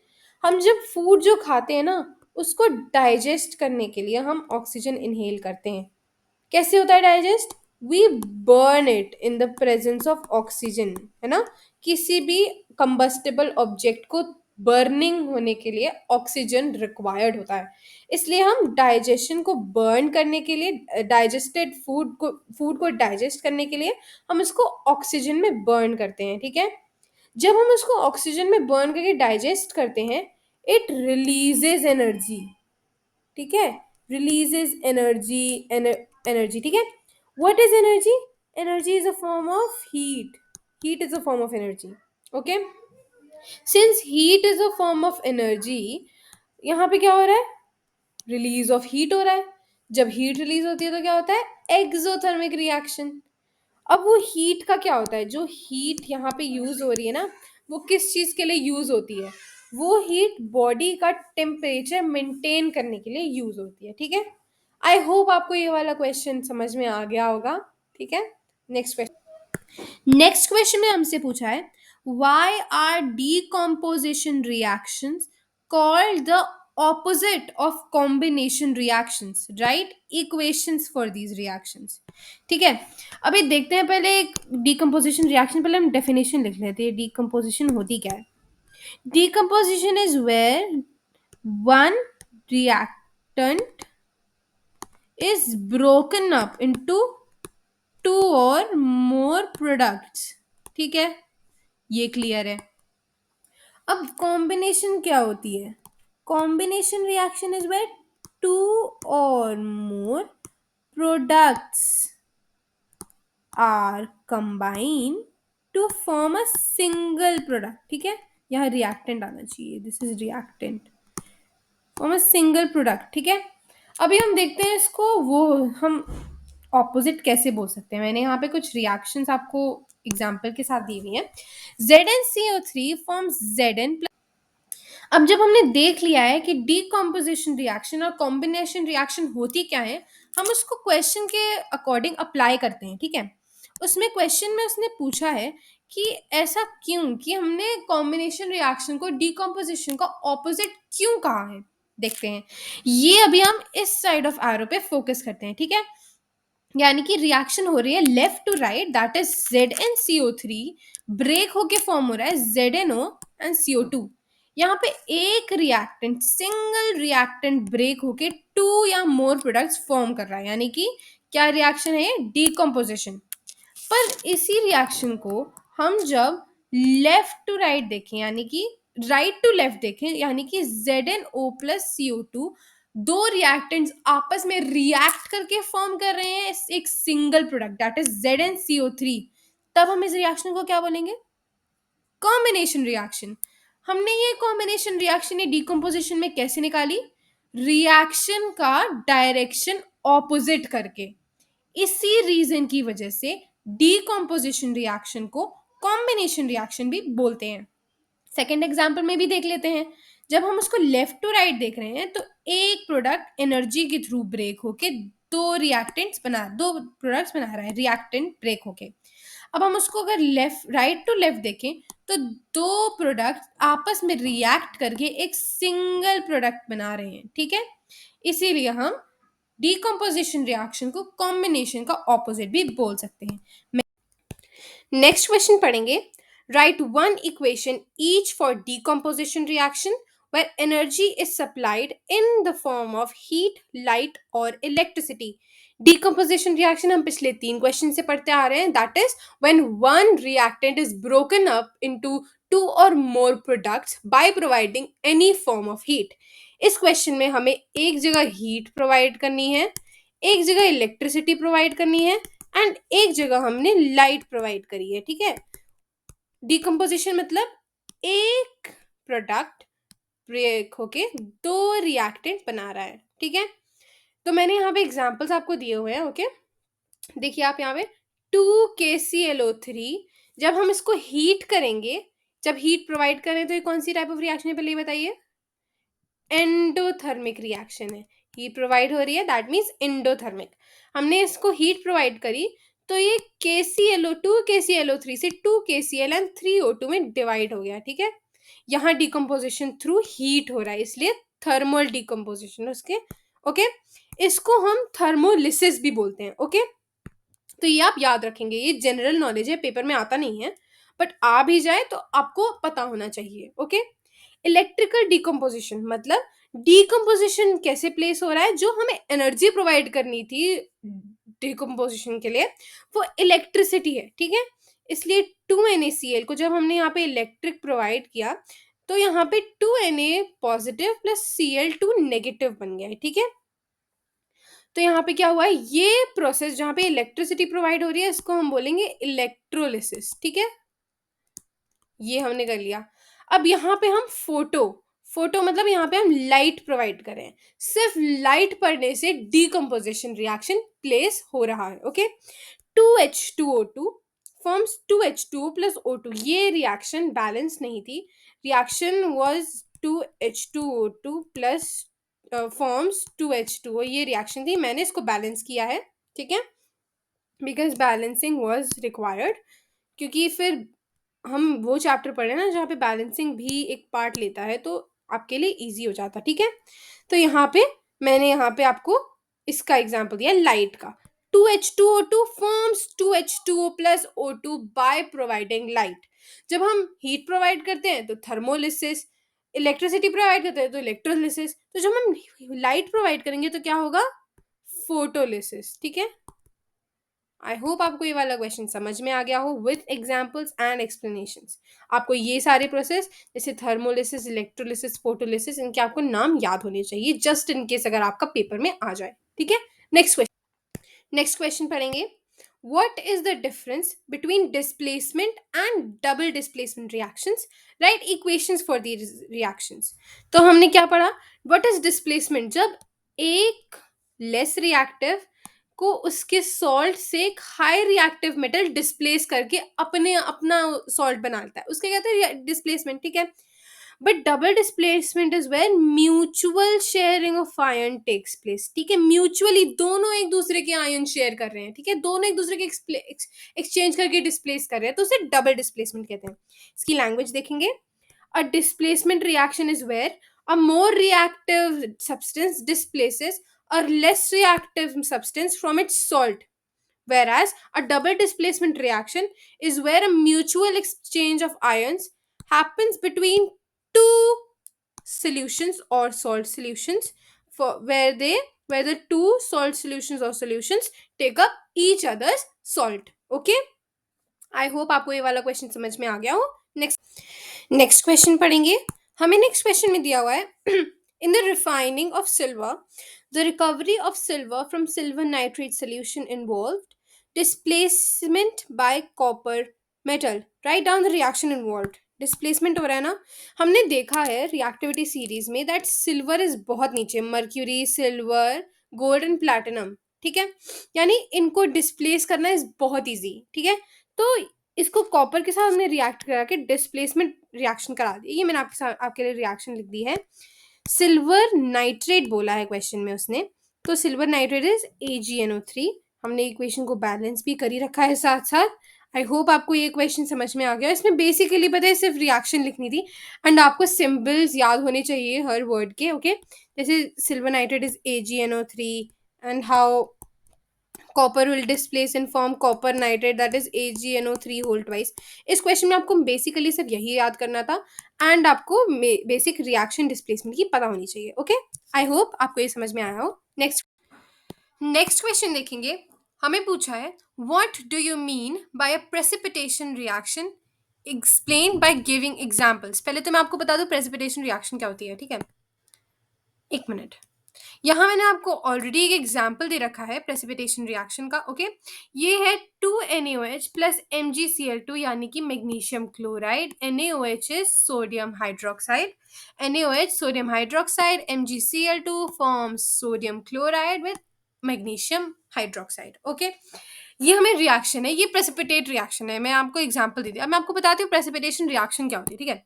हम जब फूड जो खाते हैं ना, उसको डाइजेस्ट करने के लिए हम ऑक्सीजन इनहेल करते हैं। कैसे होता है digest? We burn it in the presence of oxygen, है ना? किसी भी कंबस्टेबल ऑब्जेक्ट को बर्निंग होने के लिए ऑक्सीजन रिक्वायर्ड होता है। इसलिए हम डाइजेशन को बर्न करने के लिए, डाइजेस्टेड फूड को डाइजेस्ट करने के लिए हम उसको ऑक्सीजन में बर्न करते हैं, ठीक है? जब हम उसको ऑक्सीजन में बर्न करके डाइजेस्ट करते हैं, इट रिलीजेज एनर्जी, ठीक है? रिलीजेज एनर्जी, एनर्जी, ठीक है? What is energy? Energy is a form of heat. Heat is a form of energy, okay? Since heat is a form of energy, यहाँ पे क्या हो रहा है? रिलीज ऑफ हीट हो रहा है। जब हीट रिलीज होती है तो क्या होता है? Exothermic reaction. अब वो हीट का क्या होता है? जो हीट यहाँ पे यूज हो रही है ना, वो किस चीज के लिए यूज होती है? वो हीट बॉडी का टेम्परेचर मेंटेन करने के लिए यूज होती है, ठीक है? आई होप आपको ये वाला क्वेश्चन समझ में आ गया होगा, ठीक है? Next question. नेक्स्ट क्वेश्चन में हमसे पूछा है, why are decomposition reactions called the opposite of combination reactions? Write equations for these reactions, ठीक है? अभी देखते हैं पहले एक डीकम्पोजिशन रिएक्शन, पहले हम डेफिनेशन लिख लेते हैं। डीकम्पोजिशन होती क्या है? Decomposition is where one reactant is broken up into two or more products, ठीक है? ये क्लियर है। अब कॉम्बिनेशन क्या होती है? Combination reaction is where two और more products are combine to form a single product, ठीक है? यहाँ रिएक्टेंट आना चाहिए, this is reactant, form a single product, ठीक है? अभी हम देखते हैं इसको, वो हम ऑपोजिट कैसे बोल सकते हैं। मैंने यहाँ पे कुछ रिएक्शंस आपको एग्जाम्पल के साथ दी हुई हैं। ZnCO3 forms Zn। अब जब हमने देख लिया है कि डीकम्पोजिशन रिएक्शन और कॉम्बिनेशन रिएक्शन होती क्या है, हम उसको क्वेश्चन के अकॉर्डिंग अप्लाई करते हैं, ठीक है? उसमें क्वेश्चन में उसने पूछा है कि ऐसा क्यों कि हमने कॉम्बिनेशन रिएक्शन को डीकम्पोजिशन का ऑपोजिट क्यों कहा है। देखते हैं। ये अभी हम इस साइड ऑफ एरो पे फोकस करते हैं, ठीक है? यानी कि रिएक्शन हो रही है left to right, that is ZnCO3 break होके फॉर्म हो रहा है ZnO एंड CO2। यहाँ पे एक रिएक्टेंट, सिंगल रिएक्टेंट ब्रेक होके टू या मोर प्रोडक्ट्स फॉर्म कर रहा है, यानी कि क्या रिएक्शन है? डीकम्पोजिशन। पर इसी रिएक्शन को हम जब लेफ्ट टू राइट देखें, यानी कि राइट टू लेफ्ट देखें, यानी कि ZnO प्लस CO2 दो रिएक्टेंट्स आपस में रिएक्ट करके फॉर्म कर रहे हैं एक single product, that is ZnCO3, तब हम इस रिएक्शन को क्या बोलेंगे? Combination reaction. हमने ये कॉम्बिनेशन रिएक्शन ये डीकम्पोजिशन में कैसे निकाली? रिएक्शन का डायरेक्शन ऑपोजिट करके। इसी रीजन की वजह से डीकम्पोजिशन रिएक्शन को कॉम्बिनेशन रिएक्शन भी बोलते हैं। सेकेंड एग्जाम्पल में भी देख लेते हैं। जब हम उसको लेफ्ट टू राइट देख रहे हैं तो एक प्रोडक्ट एनर्जी के थ्रू ब्रेक होके दो प्रोडक्ट्स बना रहा है, रिएक्टेंट ब्रेक होके। अब हम उसको अगर लेफ्ट राइट टू लेफ्ट देखें तो दो प्रोडक्ट आपस में रिएक्ट करके एक सिंगल प्रोडक्ट बना रहे हैं, ठीक है? इसीलिए हम डीकम्पोजिशन रिएक्शन को कॉम्बिनेशन का ऑपोजिट भी बोल सकते हैं। नेक्स्ट क्वेश्चन पढ़ेंगे। Right one equation each for decomposition reaction where energy is supplied in the form of heat, light or electricity. Decomposition reaction हम पिछले 3 क्वेश्चन से पढ़ते आ रहे हैं, that is when one reactant is broken up into two और more products by providing any form of heat. इस question में हमें एक जगह हीट प्रोवाइड करनी है, एक जगह इलेक्ट्रिसिटी प्रोवाइड करनी है, एंड एक जगह हमने लाइट प्रोवाइड करी है। ठीक है, डिकम्पोजिशन मतलब एक प्रोडक्ट ब्रेक होके दो रिएक्टेंट बना रहा है। ठीक है, तो मैंने यहाँ पे एग्जांपल्स आपको दिए हुए हैं। ओके, देखिए आप यहाँ पे 2KClO3, जब हम इसको हीट करेंगे, जब हीट प्रोवाइड करें तो ये कौन सी टाइप ऑफ रिएक्शन है, पहले ये बताइए। एंडोथर्मिक रिएक्शन है। हीट प्रोवाइड हो रही है, दैट मीन्स एंडोथर्मिक। हमने इसको हीट प्रोवाइड करी तो ये KClO2 KClO3 से 2KCl एंड 3O2 में डिवाइड हो गया। ठीक है, यहाँ डिकम्पोजिशन थ्रू हीट हो रहा है, इसलिए थर्मल डिकम्पोजिशन उसके। ओके, इसको हम थर्मोलिसिस भी बोलते हैं। ओके, तो ये आप याद रखेंगे, ये जनरल नॉलेज है, पेपर में आता नहीं है, बट आ भी जाए तो आपको पता होना चाहिए। ओके, इलेक्ट्रिकल डिकम्पोजिशन मतलब डिकम्पोजिशन कैसे प्लेस हो रहा है, जो हमें एनर्जी प्रोवाइड करनी थी डिकम्पोजिशन के लिए, वो इलेक्ट्रिसिटी है। ठीक है, इसलिए 2NaCl को जब हमने यहाँ पे इलेक्ट्रिक प्रोवाइड किया तो यहाँ पे 2Na positive plus Cl2 negative बन गया है। ठीक है, तो यहाँ पे क्या हुआ है, ये प्रोसेस जहाँ पे इलेक्ट्रिसिटी प्रोवाइड हो रही है इसको हम बोलेंगे इलेक्ट्रोलिसिस। ठीक है, ये हमने कर लिया। अब यहाँ पे हम फोटो फोटो मतलब यहाँ पे हम लाइट प्रोवाइड करें, सिर्फ लाइट पड़ने से डीकम्पोजिशन रिएक्शन प्लेस हो रहा है। Okay, 2H2O2 forms 2H2O plus O2। ये रिएक्शन बैलेंस नहीं थी, reaction was 2H2O2 plus forms 2H2O, ये रिएक्शन थी, मैंने इसको बैलेंस किया है। ठीक है, बिकॉज बैलेंसिंग वाज रिक्वायर्ड, क्योंकि फिर हम वो चैप्टर पढ़े ना जहाँ पे बैलेंसिंग भी एक पार्ट लेता है, तो आपके लिए इजी हो जाता। ठीक है, तो यहाँ पे मैंने यहाँ पे आपको इसका एग्जांपल दिया लाइट का। 2H2O2 forms 2H2O plus O2 by providing light. जब हम हीट प्रोवाइड करते हैं तो थर्मोलिसिस, इलेक्ट्रिसिटी प्रोवाइड करते हैं तो इलेक्ट्रोलिसिस, तो जब हम लाइट प्रोवाइड करेंगे तो क्या होगा, फोटोलिसिस। ठीक है, आई होप आपको ये वाला क्वेश्चन समझ में आ गया हो विथ एग्जाम्पल्स एंड एक्सप्लेनेशंस। आपको ये सारे प्रोसेस जैसे थर्मोलिसिस, इलेक्ट्रोलिसिस, फोटोलिसिस, इनके आपको नाम याद होने चाहिए, जस्ट इन केस अगर आपका पेपर में आ जाए। ठीक है, नेक्स्ट क्वेश्चन पढ़ेंगे। What is the difference between displacement and double displacement reactions? Write equations for these reactions. तो हमने क्या पढ़ा, what is displacement, जब एक लेस रिएक्टिव को उसके सॉल्ट से एक हाई रिएक्टिव मेटल डिस्प्लेस करके अपने अपना सॉल्ट बनाता है, उसके कहते हैं डिस्प्लेसमेंट। ठीक है, but double displacement is where mutual sharing of ion takes place. ठीक है, म्यूचुअली दोनों एक दूसरे के आयन शेयर कर रहे हैं। ठीक है, दोनों एक दूसरे के एक्सचेंज करके डिस्प्लेस कर रहे हैं, तो उसे डबल डिस्प्लेसमेंट कहते हैं। इसकी लैंग्वेज देखेंगे, a displacement reaction is where a more reactive substance displaces a less reactive substance from its salt, whereas a double displacement reaction is where a mutual exchange of ions happens between two solutions or salt solutions, for where the two salt solutions or solutions take up each other's salt. Okay, I hope आपको ये वाला question समझ में आ गया हो। Next question पढ़ेंगे। हमें next question में दिया हुआ है in the refining of silver the recovery of silver from silver nitrate solution involved displacement bye copper metal, write down the reaction involved. Displacement हो रहा है ना, हमने देखा है रिएक्टिविटी सीरीज में दैट सिल्वर इज बहुत नीचे, mercury, silver, gold and platinum. ठीक है, यानी इनको डिस्प्लेस करना इज बहुत ईजी। ठीक है, तो इसको कॉपर के साथ हमने रिएक्ट करा के डिस्प्लेसमेंट रिएक्शन करा दी। ये मैंने आपके साथ आपके लिए रिएक्शन लिख दी है। सिल्वर नाइट्रेट बोला है क्वेश्चन में उसने, तो सिल्वर नाइट्रेट इज AgNO3। हमने इक्वेशन को बैलेंस भी कर ही रखा है साथ साथ। आई होप आपको ये क्वेश्चन समझ में आ गया। इसमें बेसिकली पता है सिर्फ रिएक्शन लिखनी थी एंड आपको सिंबल्स याद होने चाहिए हर वर्ड के। ओके, जैसे silver nitrate is AgNO3 and how copper will displace in form copper nitrate that is AgNO3 whole twice. इस क्वेश्चन में आपको बेसिकली सिर्फ यही याद करना था एंड आपको बेसिक रिएक्शन डिस्प्लेसमेंट की पता होनी चाहिए। ओके, आई होप आपको ये समझ में आया हो। नेक्स्ट क्वेश्चन देखेंगे। हमें पूछा है what do you mean by a precipitation reaction explain by giving examples. पहले तो मैं आपको बता दूं प्रेसिपिटेशन रिएक्शन क्या होती है, ठीक है? एक मिनट। यहाँ मैंने आपको ऑलरेडी एक एग्जाम्पल दे रखा है प्रेसिपिटेशन रिएक्शन का, ओके? ये है 2NaOH प्लस MgCl2 यानी कि magnesium chloride. NaOH is sodium hydroxide, NaOH sodium hydroxide, MgCl2 forms sodium chloride with magnesium hydroxide, okay? ये हमें रिएक्शन है, ये प्रेसिपिटेट रिएक्शन है। मैं आपको एग्जाम्पल दे दिया। अब मैं आपको बताती हूँ प्रेसिपिटेशन रिएक्शन क्या होती है, ठीक है?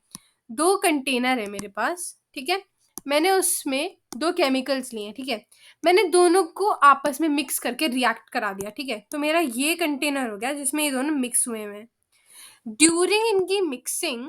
दो कंटेनर है मेरे पास, ठीक है? मैंने उसमें दो केमिकल्स लिए, ठीक है? मैंने दोनों को आपस में मिक्स करके रिएक्ट करा दिया, ठीक है? तो मेरा ये कंटेनर हो गया जिसमें ये दोनों मिक्स हुए हैं। ड्यूरिंग इनकी मिक्सिंग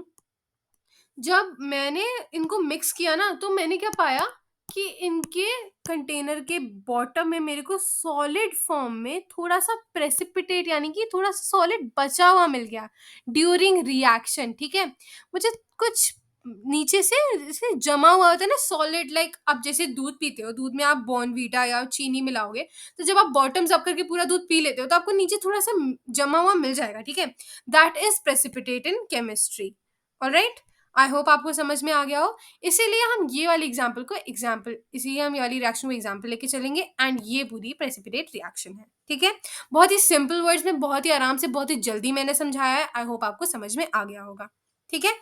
जब मैंने इनको मिक्स किया ना, तो मैंने क्या पाया कि इनके कंटेनर के बॉटम में मेरे को सॉलिड फॉर्म में थोड़ा सा प्रेसिपिटेट यानी कि थोड़ा सा सॉलिड बचा हुआ मिल गया ड्यूरिंग रिएक्शन, ठीक है? मुझे कुछ नीचे से जैसे जमा हुआ होता है ना सॉलिड, लाइक आप जैसे दूध पीते हो, दूध में आप बॉर्नवीटा या चीनी मिलाओगे, तो जब आप बॉटम्स अप करके पूरा दूध पी लेते हो तो आपको नीचे थोड़ा सा जमा हुआ मिल जाएगा, ठीक है? That is precipitate in chemistry. Alright, I hope आपको समझ में आ गया हो। इसीलिए हम ये वाली एग्जाम्पल को एग्जाम्पल इसीलिए हम ये वाली रिएक्शन को एग्जाम्पल लेके चलेंगे, एंड ये पूरी प्रेसिपिटेट रिएक्शन है, ठीक है? बहुत ही सिंपल वर्ड्स में, बहुत ही आराम से, बहुत ही जल्दी मैंने समझाया है। आई होप आपको समझ में आ गया होगा, ठीक है?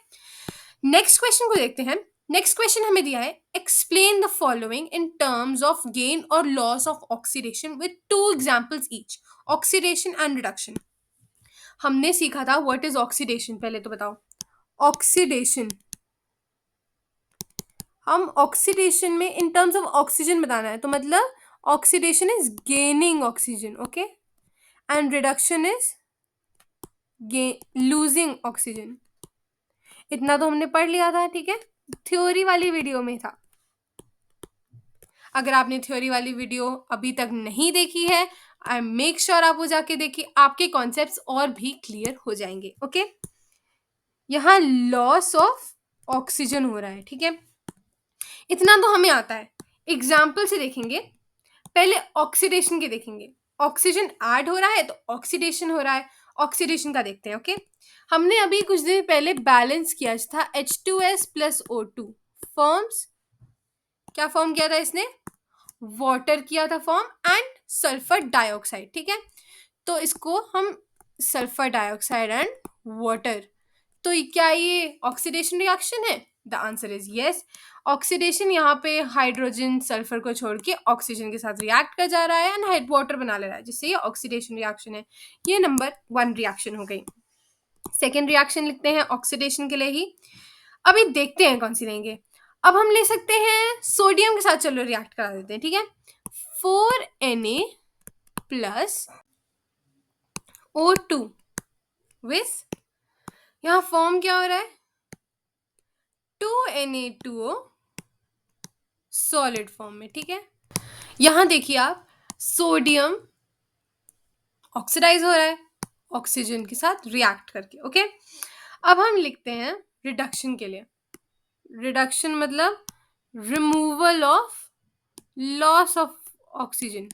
नेक्स्ट क्वेश्चन को देखते हैं। नेक्स्ट क्वेश्चन हमें दिया है, explain the following in terms of gain और loss of oxidation with two examples each, oxidation and reduction. हमने सीखा था व्हाट इज ऑक्सीडेशन, पहले तो बताओ। ऑक्सीडेशन, हम ऑक्सीडेशन में इन टर्म्स ऑफ ऑक्सीजन बताना है, तो मतलब oxidation is gaining oxygen, okay? And reduction is losing oxygen. इतना तो हमने पढ़ लिया था, ठीक है? थ्योरी वाली वीडियो में था। अगर आपने थ्योरी वाली वीडियो अभी तक नहीं देखी है, आई मेक श्योर आप वो जाके देखिए, आपके कॉन्सेप्ट्स और भी क्लियर हो जाएंगे, ओके? यहाँ लॉस ऑफ ऑक्सीजन हो रहा है, ठीक है? इतना तो हमें आता है। एग्जाम्पल से देखेंगे, पहले ऑक्सीडेशन के देखेंगे। ऑक्सीजन ऐड हो रहा है तो ऑक्सीडेशन हो रहा है। ऑक्सीडेशन का देखते हैं, ओके? हमने अभी कुछ दिन पहले बैलेंस किया था H2S प्लस O2 फॉर्म्स, क्या फॉर्म किया था इसने? वाटर किया था फॉर्म एंड सल्फर डाइऑक्साइड, ठीक है? तो इसको हम सल्फर डाइऑक्साइड एंड वाटर, तो क्या ये ऑक्सीडेशन रिएक्शन है? The answer is yes. Oxidation यहाँ पे हाइड्रोजन सल्फर को छोड़ के ऑक्सीजन के साथ रिएक्ट कर जा रहा है एंड हाइड वाटर बना ले रहा है, जिससे ये ऑक्सीडेशन रिएक्शन है। ये नंबर 1 रिएक्शन हो गई। सेकेंड रिएक्शन लिखते हैं ऑक्सीडेशन के लिए ही। अभी देखते हैं कौन सी लेंगे। अब हम ले सकते हैं सोडियम के साथ, चलो रिएक्ट करा देते हैं, ठीक है? 4Na प्लस O2 विथ, यहाँ फॉर्म क्या हो रहा है? 2Na2O सॉलिड फॉर्म में, ठीक है? यहां देखिए आप, सोडियम ऑक्सीडाइज हो रहा है ऑक्सीजन के साथ रिएक्ट करके, ओके? अब हम लिखते हैं रिडक्शन के लिए। रिडक्शन मतलब removal of loss of oxygen.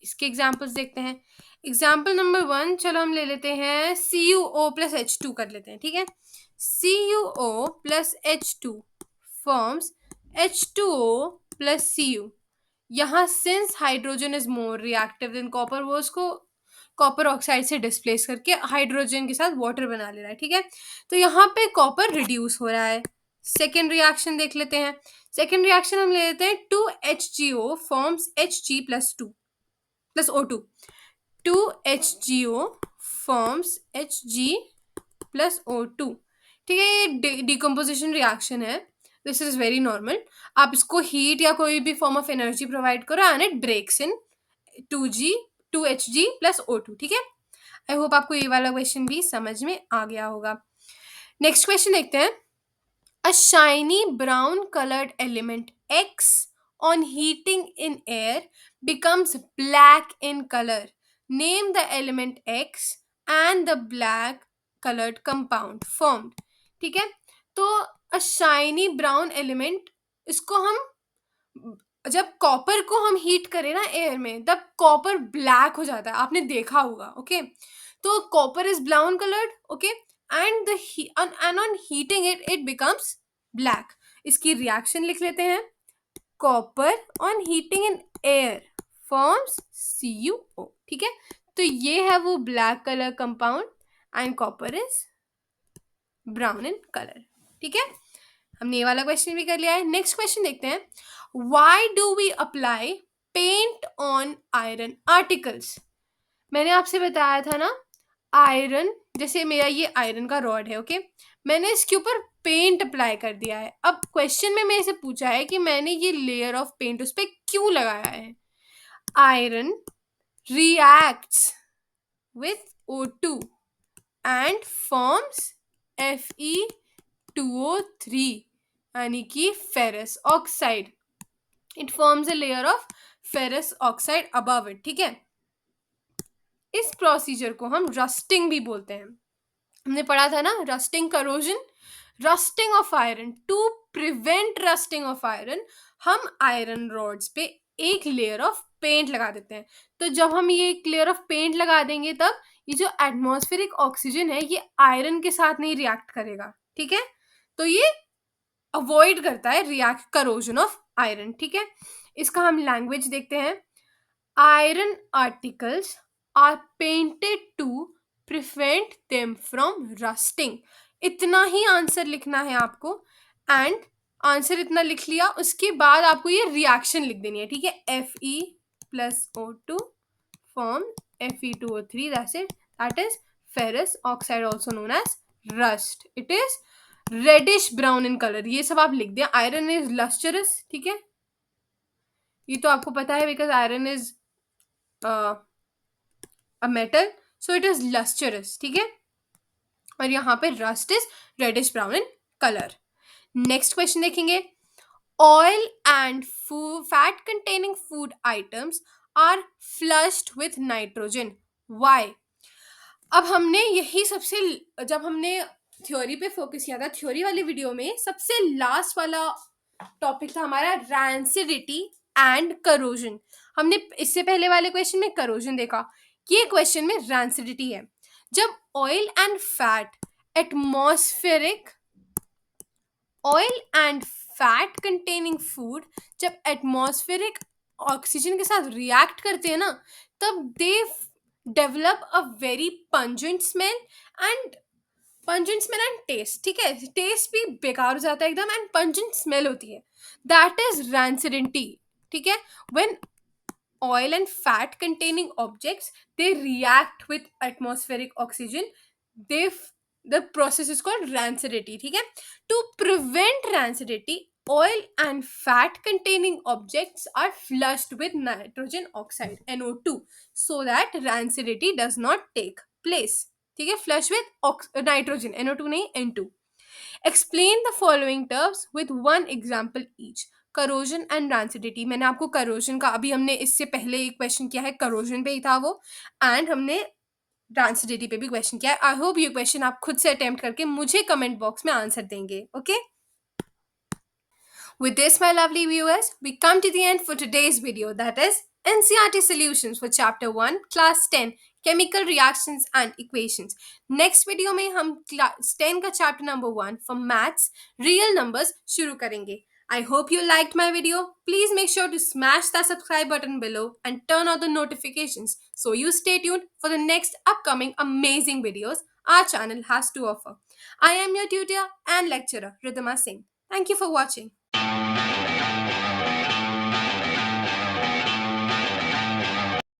इसके एग्जाम्पल्स देखते हैं। एग्जाम्पल नंबर 1, चलो हम ले लेते हैं CuO प्लस H2 कर लेते हैं, ठीक है? CuO plus H2 forms H2O plus Cu। यहाँ since hydrogen is more reactive than copper, वो उसको कॉपर ऑक्साइड से डिस्प्लेस करके हाइड्रोजन के साथ वाटर बना ले रहा है, ठीक है? तो यहाँ पे कॉपर रिड्यूस हो रहा है। सेकेंड रिएक्शन देख लेते हैं। सेकेंड रिएक्शन हम ले लेते हैं 2HgO forms Hg plus 2 plus O2। 2HgO forms Hg plus O2, ठीक है? ये डिकम्पोजिशन रिएक्शन है, दिस इज वेरी नॉर्मल। आप इसको हीट या कोई भी फॉर्म ऑफ एनर्जी प्रोवाइड करो and it breaks in 2Hg plus O2, ठीक है? आई होप आपको ये वाला क्वेश्चन भी समझ में आ गया होगा। नेक्स्ट क्वेश्चन देखते हैं। A shiny brown colored element X on heating in air becomes black in color. Name the element X and the black colored compound formed. ठीक है? तो a shiny brown element, इसको हम जब कॉपर को हम हीट करें ना एयर में, तब कॉपर ब्लैक हो जाता है, आपने देखा होगा, ओके? तो copper is brown coloured, okay? and on heating it becomes black. इसकी रिएक्शन लिख लेते हैं. Copper on heating in air forms CuO. ठीक है, तो ये है वो black colour compound and copper is brown in colour. ठीक है, हमने ये वाला क्वेश्चन भी कर लिया है. नेक्स्ट क्वेश्चन देखते हैं. Why do we apply paint on iron articles? मैंने आपसे बताया था ना, आयरन, जैसे मेरा ये आयरन का रॉड है, ओके, मैंने इसके ऊपर पेंट अप्लाई कर दिया है. अब क्वेश्चन में मेरे से पूछा है कि मैंने ये लेयर ऑफ पेंट उस पर क्यों लगाया है. Iron reacts with O2 and forms Fe2O3 यानी कि ferrous oxide. It forms a layer of ferrous oxide above it. ठीक है, इस प्रोसीजर को हम रस्टिंग भी बोलते हैं. हमने पढ़ा था ना, rusting, corrosion. Rusting of iron, to prevent rusting of iron हम आयरन रॉड्स पे एक लेयर ऑफ पेंट लगा देते हैं. तो जब हम ये एक लेयर ऑफ पेंट लगा देंगे तब ये जो एटमॉस्फेरिक ऑक्सीजन है ये आयरन के साथ नहीं रिएक्ट करेगा. ठीक है, तो ये अवॉइड करता है रिएक्ट करोजन ऑफ आयरन. ठीक है, इसका हम लैंग्वेज देखते हैं. Iron articles are painted to prevent them from rusting. इतना ही आंसर लिखना है आपको. एंड आंसर इतना लिख लिया, उसके बाद आपको ये रिएक्शन लिख देनी है. ठीक है, Fe+O2 form Fe2O3, that is ferrous oxide also known as rust. It is reddish brown in color. ये सब आप लिख दें. Iron is lustrous. ठीक है, ये तो आपको पता है because iron is a metal, so it is lustrous. ठीक है, और यहाँ पे rust is reddish brown in colour. Next question देखेंगे. Oil and fat containing food items are flushed with nitrogen. Why? अब हमने यही सबसे, जब हमने थ्योरी पे फोकस किया था, थ्योरी वाली वीडियो में सबसे लास्ट वाला टॉपिक था हमारा रैंसिडिटी एंड करोजन. हमने इससे पहले वाले क्वेश्चन में करोजन देखा, ये क्वेश्चन में रैंसिडिटी है. जब oil and fat atmospheric, oil and fat containing food जब एटमॉस्फेरिक ऑक्सीजन के साथ रिएक्ट करते हैं ना, तब they develop a very pungent smell and taste. ठीक है, टेस्ट भी बेकार हो जाता है एकदम एंड पंजेंट स्मेल होती है. That is rancidity. ठीक है, when oil and fat containing objects they react with atmospheric oxygen, the process is called rancidity. ठीक है, to prevent rancidity oil and fat containing objects are flushed with nitrogen oxide NO2 so that rancidity does not take place. ठीक है, flush with nitrogen NO2 नहीं N2. Explain the following terms with one example each. Corrosion and rancidity. मैंने आपको corrosion का, अभी हमने इससे पहले एक क्वेश्चन किया है, करोजन पे ही था वो, एंड हमने रैंसिडिटी पे भी क्वेश्चन किया है. आई होप ये क्वेश्चन आप खुद से अटेम्प्ट करके मुझे कमेंट बॉक्स में आंसर देंगे. Okay, with this, my lovely viewers, we come to the end for today's video, that is NCERT solutions for chapter 1 class 10 chemical reactions and equations. Next video में हम class 10 का chapter number 1 for maths real numbers शुरू करेंगे. I hope you liked my video. Please make sure to smash that subscribe button below and turn on the notifications so you stay tuned for the next upcoming amazing videos our channel has to offer. I am your tutor and lecturer Ridhima Singh. Thank you for watching.